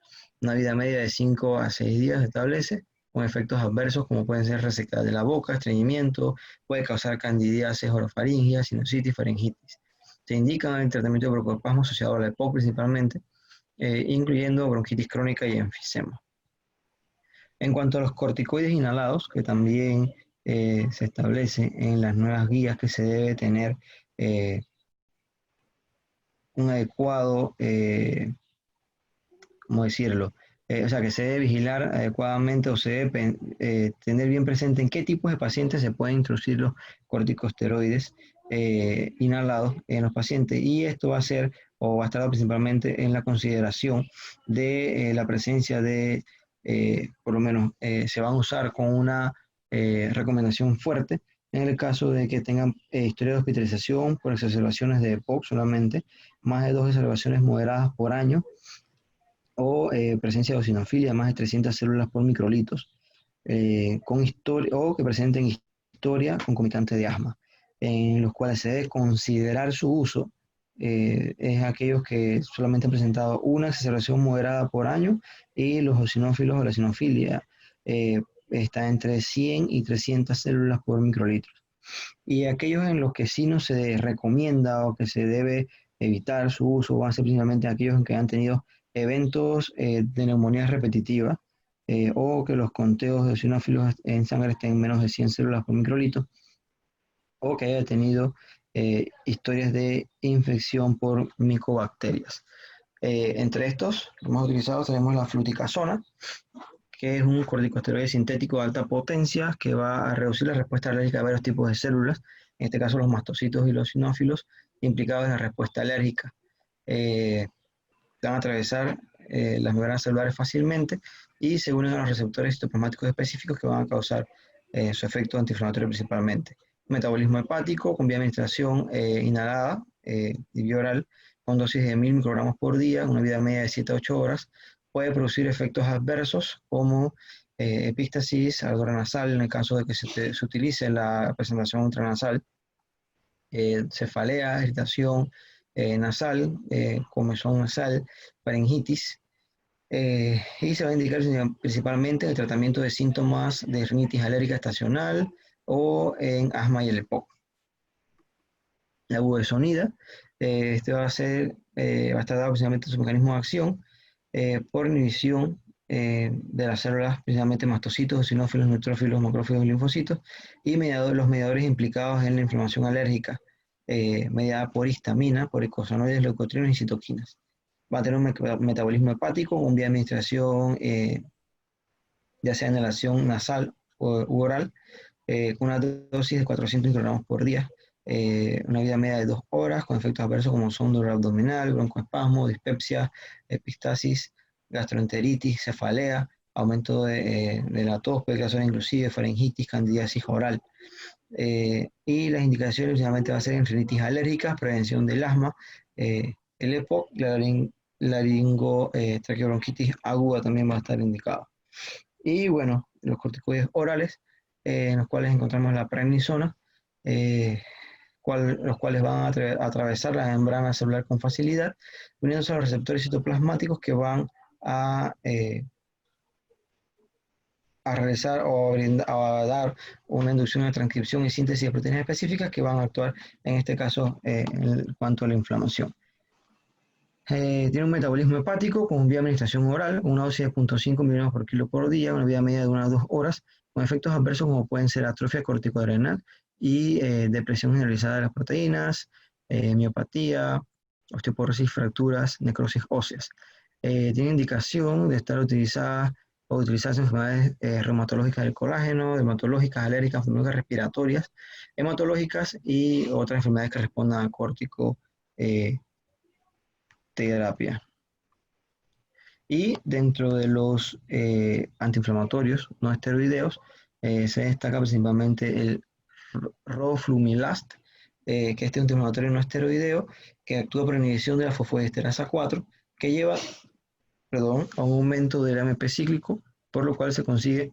Una vida media de 5 a 6 días se establece, con efectos adversos como pueden ser resequedad de la boca, estreñimiento, puede causar candidiasis, orofaringia, sinusitis, faringitis. Se indica el tratamiento de broncoespasmo asociado a la EPOC principalmente, incluyendo bronquitis crónica y enfisema. En cuanto a los corticoides inhalados, que también se establece en las nuevas guías que se debe tener un adecuado, ¿cómo decirlo? O sea, que se debe vigilar adecuadamente o se debe tener bien presente en qué tipos de pacientes se pueden introducir los corticosteroides inhalados en los pacientes. Y esto va a ser o va a estar principalmente en la consideración de la presencia de, por lo menos, se van a usar con una recomendación fuerte en el caso de que tengan historia de hospitalización por exacerbaciones de EPOC solamente, más de 2 exacerbaciones moderadas por año, o presencia de eosinofilia, más de 300 células por microlitos, con historia, o que presenten historia concomitante de asma, en los cuales se debe considerar su uso, es aquellos que solamente han presentado una exacerbación moderada por año y los eosinófilos o la eosinofilia está entre 100 y 300 células por microlitro. Y aquellos en los que sí no se recomienda o que se debe evitar su uso van a ser principalmente aquellos en que han tenido eventos de neumonía repetitiva o que los conteos de eosinófilos en sangre estén en menos de 100 células por microlitro o que haya tenido historias de infección por micobacterias. Entre estos, los más utilizados tenemos la fluticasona, que es un corticosteroide sintético de alta potencia que va a reducir la respuesta alérgica a varios tipos de células, en este caso los mastocitos y los sinófilos, implicados en la respuesta alérgica. Van a atravesar las membranas celulares fácilmente y se unen a los receptores citoplasmáticos específicos que van a causar su efecto antiinflamatorio principalmente. Metabolismo hepático con vía de administración inhalada y vía oral con dosis de 1000 microgramos por día, una vida media de 7 a 8 horas, puede producir efectos adversos como epístasis, ardor nasal en el caso de que se utilice la presentación intranasal, cefalea, irritación nasal, comezón nasal, faringitis, y se va a indicar principalmente en el tratamiento de síntomas de rinitis alérgica estacional o en asma y el EPOC. La budesonida, este va a estar dado principalmente su mecanismo de acción por inhibición de las células, principalmente mastocitos, eosinófilos, neutrófilos, macrófagos y linfocitos, y los mediadores implicados en la inflamación alérgica, mediada por histamina, por eicosanoides, leucotrienos y citoquinas. Va a tener un metabolismo hepático, un vía de administración, ya sea inhalación nasal u oral, con una dosis de 400 microgramos por día, una vida media de 2 horas, con efectos adversos como son dolor abdominal, broncoespasmo, dispepsia, epistasis, gastroenteritis, cefalea, aumento de la tos, puede causar inclusive faringitis, candidiasis oral. Y las indicaciones principalmente va a ser en rinitis alérgicas, prevención del asma, el EPOC, la laringotraqueobronquitis aguda también va a estar indicado. Y bueno, los corticoides orales, en los cuales encontramos la prednisona, los cuales van a atravesar la membrana celular con facilidad, uniéndose a los receptores citoplasmáticos que van a realizar o a dar una inducción de transcripción y síntesis de proteínas específicas que van a actuar, en este caso, en cuanto a la inflamación. Tiene un metabolismo hepático con vía de administración oral, una dosis de 0.5 miligramos por kilo por día, una vida media de 1 a 2 horas, con efectos adversos como pueden ser atrofia corticoadrenal y depresión generalizada de las proteínas, miopatía, osteoporosis, fracturas, necrosis óseas. Tiene indicación de estar utilizada o utilizarse en enfermedades reumatológicas del colágeno, dermatológicas, alérgicas, enfermedades respiratorias, hematológicas y otras enfermedades que respondan a corticoterapia. Y dentro de los antiinflamatorios no esteroideos, se destaca principalmente el roflumilast, que este es un antiinflamatorio no esteroideo que actúa por inhibición de la fosfodiesterasa 4, que lleva, perdón, a un aumento del AMP cíclico, por lo cual se consigue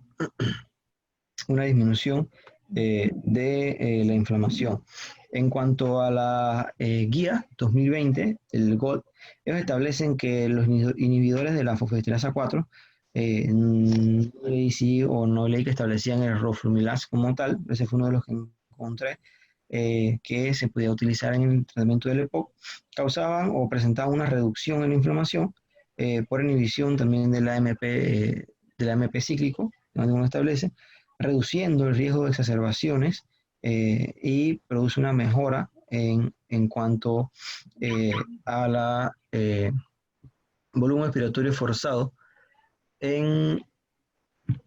una disminución de la inflamación. En cuanto a la guía 2020, el GOLD, ellos establecen que los inhibidores de la fosfodiesterasa 4, no leí sí o no leí que establecían el roflumilast como tal, ese fue uno de los que encontré, que se podía utilizar en el tratamiento del EPOC, causaban o presentaban una reducción en la inflamación por inhibición también del AMP cíclico, no establece, reduciendo el riesgo de exacerbaciones y produce una mejora en cuanto a la volumen respiratorio forzado en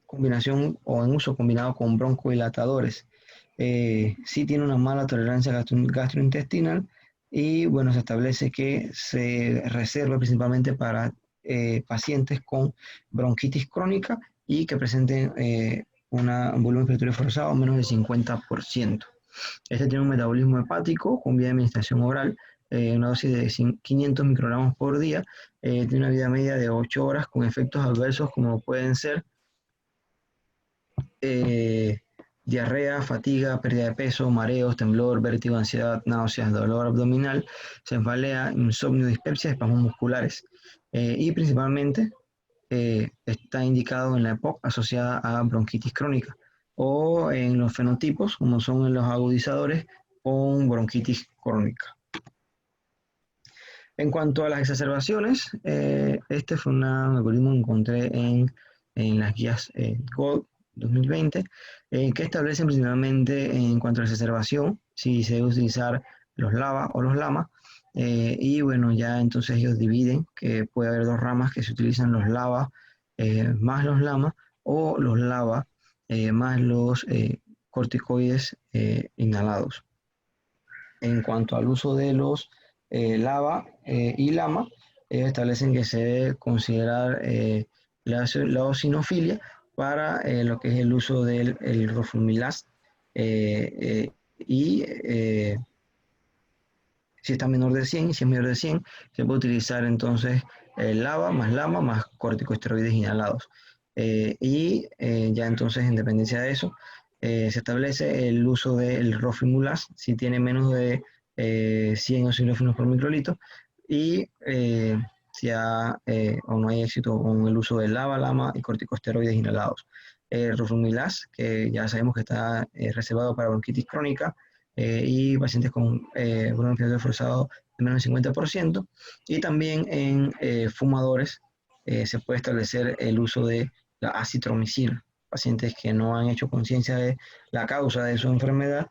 combinación o en uso combinado con broncodilatadores. Sí tiene una mala tolerancia gastrointestinal y bueno, se establece que se reserva principalmente para pacientes con bronquitis crónica y que presenten un volumen respiratorio forzado menos del 50%. Este tiene un metabolismo hepático con vía de administración oral, una dosis de 500 microgramos por día, tiene una vida media de 8 horas con efectos adversos como pueden ser diarrea, fatiga, pérdida de peso, mareos, temblor, vértigo, ansiedad, náuseas, dolor abdominal, cefalea, insomnio, dispepsia, espasmos musculares. Y principalmente está indicado en la EPOC asociada a bronquitis crónica o en los fenotipos, como son en los agudizadores, con bronquitis crónica. En cuanto a las exacerbaciones, este fue un algoritmo que encontré en las guías GOLD 2020, que establecen principalmente en cuanto a la exacerbación, si se debe utilizar los LABA o los LAMA, y bueno, ya entonces ellos dividen que puede haber dos ramas que se utilizan los LABA más los LAMA o los LABA más los corticoides inhalados. En cuanto al uso de los LABA y LAMA, ellos establecen que se debe considerar la eosinofilia para lo que es el uso del roflumilast y si está menor de 100 y si es menor de 100, se puede utilizar entonces LAMA más corticosteroides inhalados. Ya entonces, en dependencia de eso, se establece el uso del roflumilast si tiene menos de 100 eosinofilos por microlitro y si o no hay éxito con el uso de LAMA y corticosteroides inhalados. El roflumilast, que ya sabemos que está reservado para bronquitis crónica, y pacientes con volumen respiratorio forzado de menos del 50%, y también en fumadores se puede establecer el uso de la acitromicina, pacientes que no han hecho conciencia de la causa de su enfermedad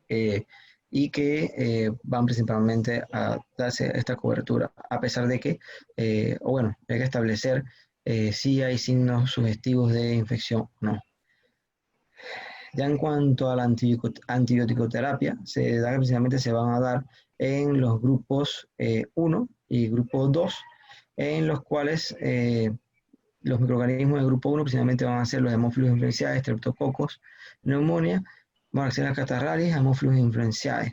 y que van principalmente a darse esta cobertura, a pesar de que, hay que establecer si hay signos sugestivos de infección o no. Ya en cuanto a la antibiótico-terapia, principalmente se van a dar en los grupos 1 y grupo 2, en los cuales los microorganismos del grupo 1 principalmente van a ser los hemófilos influenciados, streptococos, neumonía, Moraxella catarrhalis, hemófilos influenciados.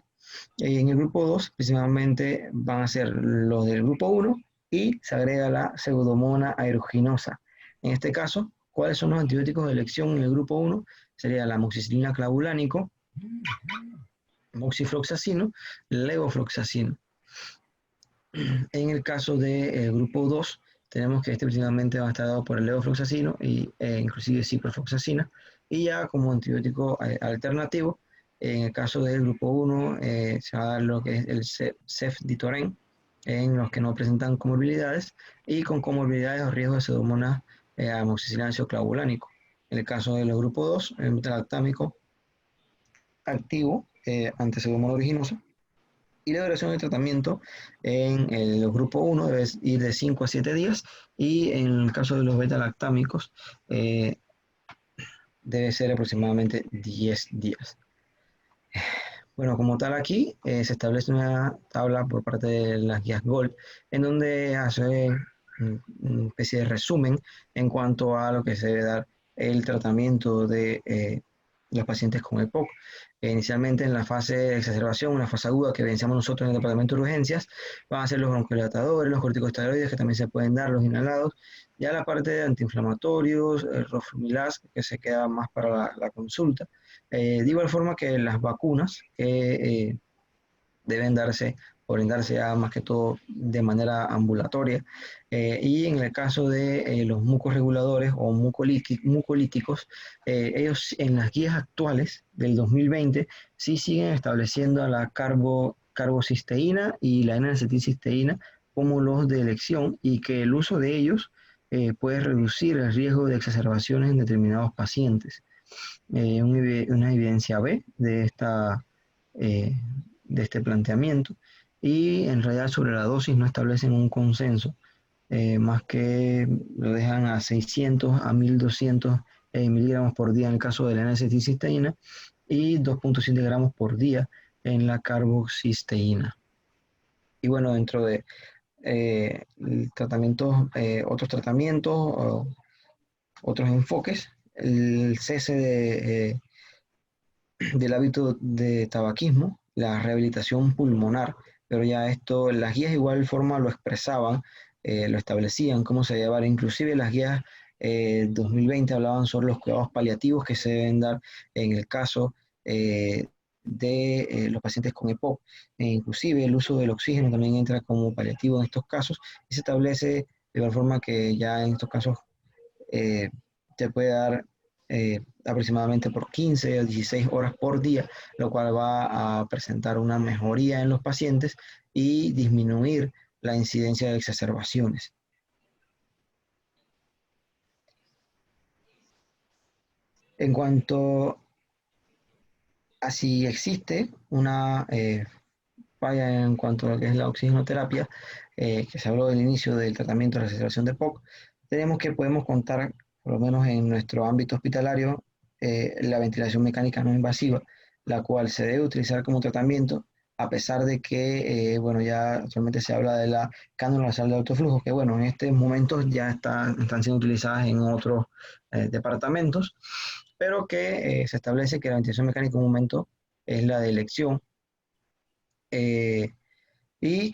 En el grupo 2 principalmente van a ser los del grupo 1 y se agrega la Pseudomonas aeruginosa. En este caso, ¿cuáles son los antibióticos de elección en el grupo 1? Sería la amoxicilina clavulánico, moxifloxacino, levofloxacino. En el caso del grupo 2, tenemos que este principalmente va a estar dado por el levofloxacino e inclusive ciprofloxacina. Y ya como antibiótico alternativo, en el caso del grupo 1, se va a dar lo que es el cefditoren, en los que no presentan comorbilidades, y con comorbilidades o riesgo de pseudomonas amoxicilina ácido clavulánico. En el caso del grupo 2, el metalactámico activo ante pseudomonas originosa, Y la duración del tratamiento en el grupo 1 debe ir de 5 a 7 días y en el caso de los beta-lactámicos debe ser aproximadamente 10 días. Bueno, como tal aquí se establece una tabla por parte de las guías GOLD en donde hace una especie de resumen en cuanto a lo que se debe dar el tratamiento de los pacientes con EPOC. Inicialmente en la fase de exacerbación, una fase aguda que vencemos nosotros en el departamento de urgencias, van a ser los broncodilatadores, los corticosteroides que también se pueden dar, los inhalados, ya la parte de antiinflamatorios, el roflumilast que se queda más para la consulta. De igual forma que las vacunas que deben darse o brindarse ya más que todo de manera ambulatoria. Y en el caso de los mucorreguladores o mucolíticos, ellos en las guías actuales del 2020 sí siguen estableciendo a la carbocisteína y la N-acetilcisteína como los de elección y que el uso de ellos puede reducir el riesgo de exacerbaciones en determinados pacientes. Una evidencia B eh, de este planteamiento y en realidad sobre la dosis no establecen un consenso, más que lo dejan a 600 a 1200 miligramos por día en el caso de la N-acetilcisteína y 2.7 gramos por día en la carbocisteína. Y bueno, dentro de otros tratamientos, otros enfoques, el cese del hábito de tabaquismo, la rehabilitación pulmonar, pero ya esto, las guías de igual forma lo expresaban, lo establecían, cómo se llevar, inclusive las guías 2020 hablaban sobre los cuidados paliativos que se deben dar en el caso de los pacientes con EPOC. Inclusive el uso del oxígeno también entra como paliativo en estos casos y se establece de igual forma que ya en estos casos te puede dar aproximadamente por 15 a 16 horas por día, lo cual va a presentar una mejoría en los pacientes y disminuir la incidencia de exacerbaciones. En cuanto a si existe una falla en cuanto a lo que es la oxigenoterapia, que se habló del inicio del tratamiento de la exacerbación de POC, tenemos que podemos contar, por lo menos en nuestro ámbito hospitalario, la ventilación mecánica no invasiva, la cual se debe utilizar como tratamiento, a pesar de que, bueno, ya actualmente se habla de la cánula nasal de alto flujo, que bueno, en estos momentos ya están siendo utilizadas en otros departamentos, pero que se establece que la ventilación mecánica en un momento es la de elección eh, y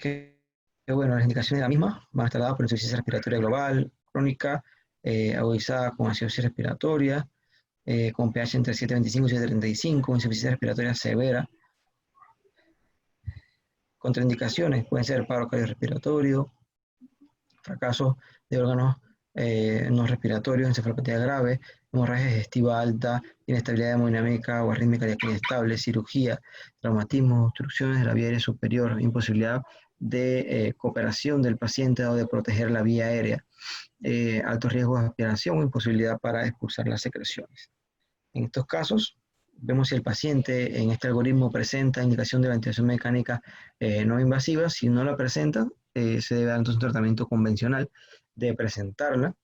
bueno, las indicaciones de la misma van a estar dadas por insuficiencia respiratoria global, crónica, agudizada con acidosis respiratoria, con pH entre 7,25 y 7,35, insuficiencia respiratoria severa. Contraindicaciones pueden ser paro cardiorrespiratorio, fracaso de órganos no respiratorios, encefalopatía grave, hemorragia digestiva alta, inestabilidad hemodinámica o arritmia cardíaca inestable, cirugía, traumatismo, obstrucciones de la vía aérea superior, imposibilidad de cooperación del paciente o de proteger la vía aérea, alto riesgo de aspiración o imposibilidad para expulsar las secreciones. En estos casos, vemos si el paciente en este algoritmo presenta indicación de ventilación mecánica no invasiva. Si no la presenta, se debe dar entonces un tratamiento convencional. De presentarla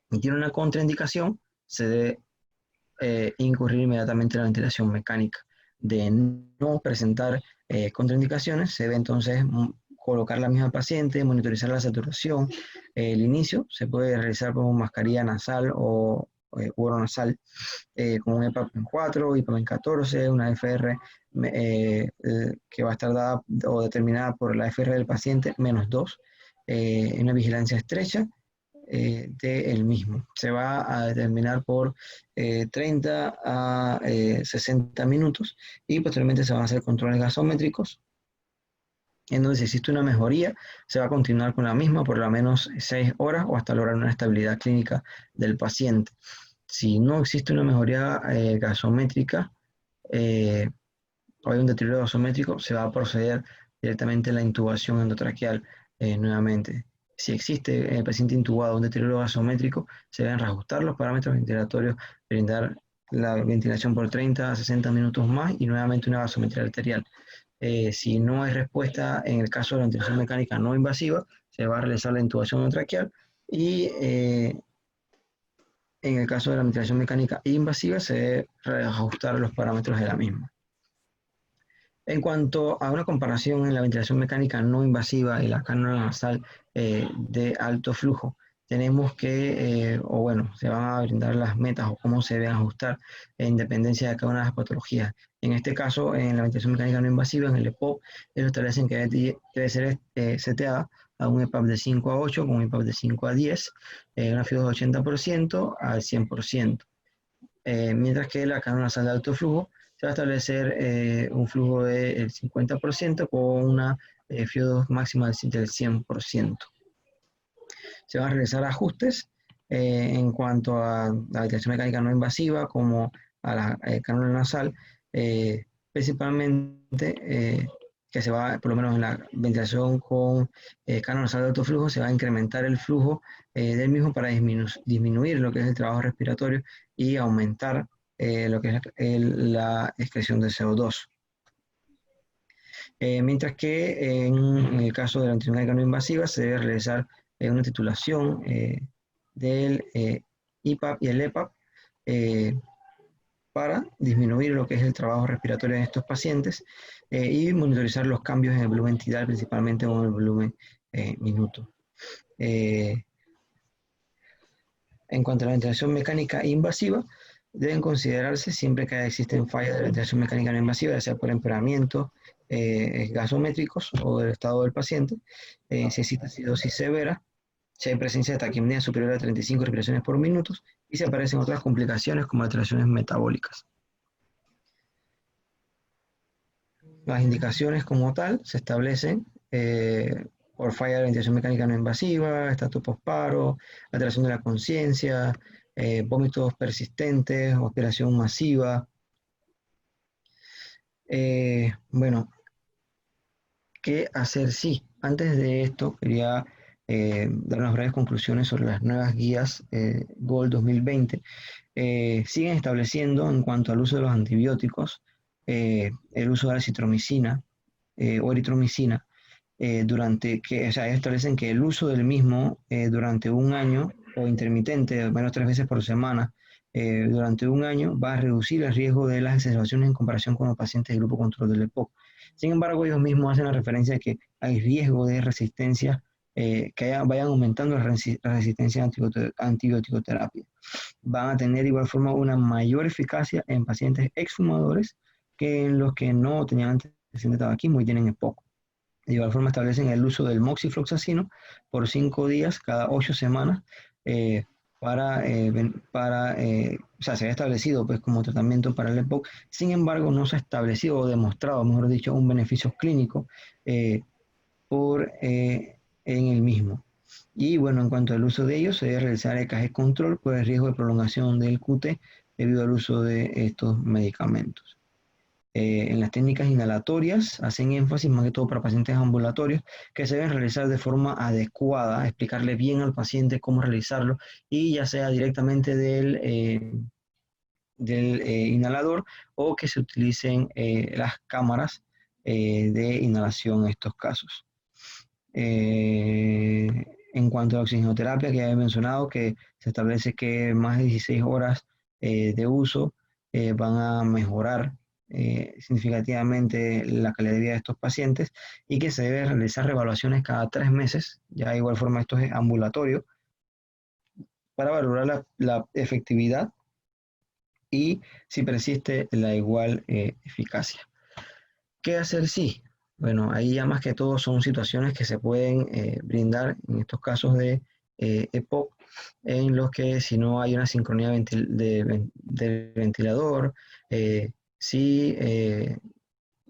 y tiene una contraindicación, se debe incurrir inmediatamente en la ventilación mecánica. De no presentar contraindicaciones, se debe entonces colocar la misma paciente, monitorizar la saturación. El inicio se puede realizar con mascarilla nasal o oronasal con un EPAPEN 4, IPAPEN 14, una FR que va a estar dada o determinada por la FR del paciente -2, una vigilancia estrecha del mismo. Se va a determinar por 30 a 60 minutos y posteriormente se van a hacer controles gasómetricos en donde si existe una mejoría, se va a continuar con la misma por lo menos 6 horas o hasta lograr una estabilidad clínica del paciente. Si no existe una mejoría gasométrica o hay un deterioro gasométrico, se va a proceder directamente a la intubación endotraqueal nuevamente. Si existe el paciente intubado un deterioro gasométrico, se deben reajustar los parámetros ventilatorios, brindar la ventilación por 30 a 60 minutos más y nuevamente una gasometría arterial. Si no hay respuesta, en el caso de la ventilación mecánica no invasiva, se va a realizar la intubación traqueal y en el caso de la ventilación mecánica invasiva se debe reajustar los parámetros de la misma. En cuanto a una comparación en la ventilación mecánica no invasiva y la cánula nasal de alto flujo, tenemos que, o bueno, se van a brindar las metas o cómo se deben ajustar en dependencia de cada una de las patologías. En este caso, en la ventilación mecánica no invasiva, en el EPOC, ellos establecen que debe ser seteada a un EPAP de 5 a 8 con un EPAP de 5 a 10, una FIO de 80% al 100%. Mientras que la cánula nasal de alto flujo se va a establecer un flujo del 50% con una FIO2 máxima del 100%. Se van a realizar ajustes en cuanto a la ventilación mecánica no invasiva como a la cánula nasal, principalmente que se va, por lo menos en la ventilación con cánula nasal de alto flujo, se va a incrementar el flujo del mismo para disminuir lo que es el trabajo respiratorio y aumentar lo que es la excreción de CO2. Mientras que en el caso de la ventilación mecánica no invasiva se debe realizar una titulación del IPAP y el EPAP para disminuir lo que es el trabajo respiratorio en estos pacientes y monitorizar los cambios en el volumen tidal, principalmente con el volumen minuto. En cuanto a la ventilación mecánica invasiva, deben considerarse siempre que existen fallas de la ventilación mecánica no invasiva, ya sea por empeoramiento gasométricos o del estado del paciente, si existe acidosis severa, si hay presencia de taquipnea superior a 35 respiraciones por minuto y si aparecen otras complicaciones como alteraciones metabólicas. Las indicaciones como tal se establecen por falla de ventilación mecánica no invasiva, estatus postparo, alteración de la conciencia, vómitos persistentes, aspiración masiva. Bueno, ¿qué hacer? Sí, antes de esto quería dar unas breves conclusiones sobre las nuevas guías GOL 2020. Siguen estableciendo en cuanto al uso de los antibióticos, el uso de la acitromicina o eritromicina, o sea, establecen que el uso del mismo durante un año o intermitente, al menos 3 veces por semana, durante un año, va a reducir el riesgo de las exacerbaciones en comparación con los pacientes del grupo control del EPOC. Sin embargo, ellos mismos hacen la referencia de que hay riesgo de resistencia, vayan aumentando la resistencia a antibioticoterapia. Van a tener de igual forma una mayor eficacia en pacientes exfumadores que en los que no tenían antecedentes de tabaquismo y tienen EPOC. De igual forma establecen el uso del moxifloxacino por 5 días cada 8 semanas o sea, se ha establecido pues como tratamiento para el EPOC. Sin embargo, no se ha establecido o demostrado, mejor dicho, un beneficio clínico en el mismo. Y bueno, en cuanto al uso de ellos, se debe realizar EKG control por el riesgo de prolongación del QT debido al uso de estos medicamentos. En las técnicas inhalatorias hacen énfasis más que todo para pacientes ambulatorios que se deben realizar de forma adecuada, explicarle bien al paciente cómo realizarlo y ya sea directamente del inhalador o que se utilicen las cámaras de inhalación en estos casos. En cuanto a la oxigenoterapia, que ya he mencionado, que se establece que más de 16 horas de uso van a mejorar significativamente la calidad de vida de estos pacientes y que se debe realizar revaluaciones cada 3 meses, ya de igual forma esto es ambulatorio, para valorar la efectividad y si persiste la igual eficacia. ¿Qué hacer si? Bueno, ahí ya más que todo son situaciones que se pueden brindar en estos casos de EPOC, en los que si no hay una sincronía del ventilador, si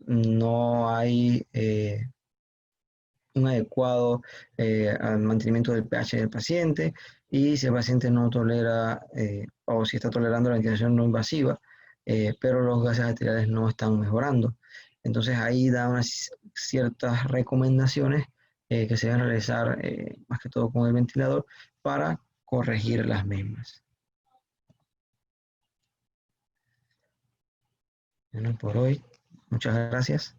no hay un adecuado mantenimiento del pH del paciente y si el paciente no tolera o si está tolerando la ventilación no invasiva, pero los gases arteriales no están mejorando. Entonces ahí da unas ciertas recomendaciones que se deben realizar más que todo con el ventilador para corregir las mismas. Bueno, por hoy, muchas gracias.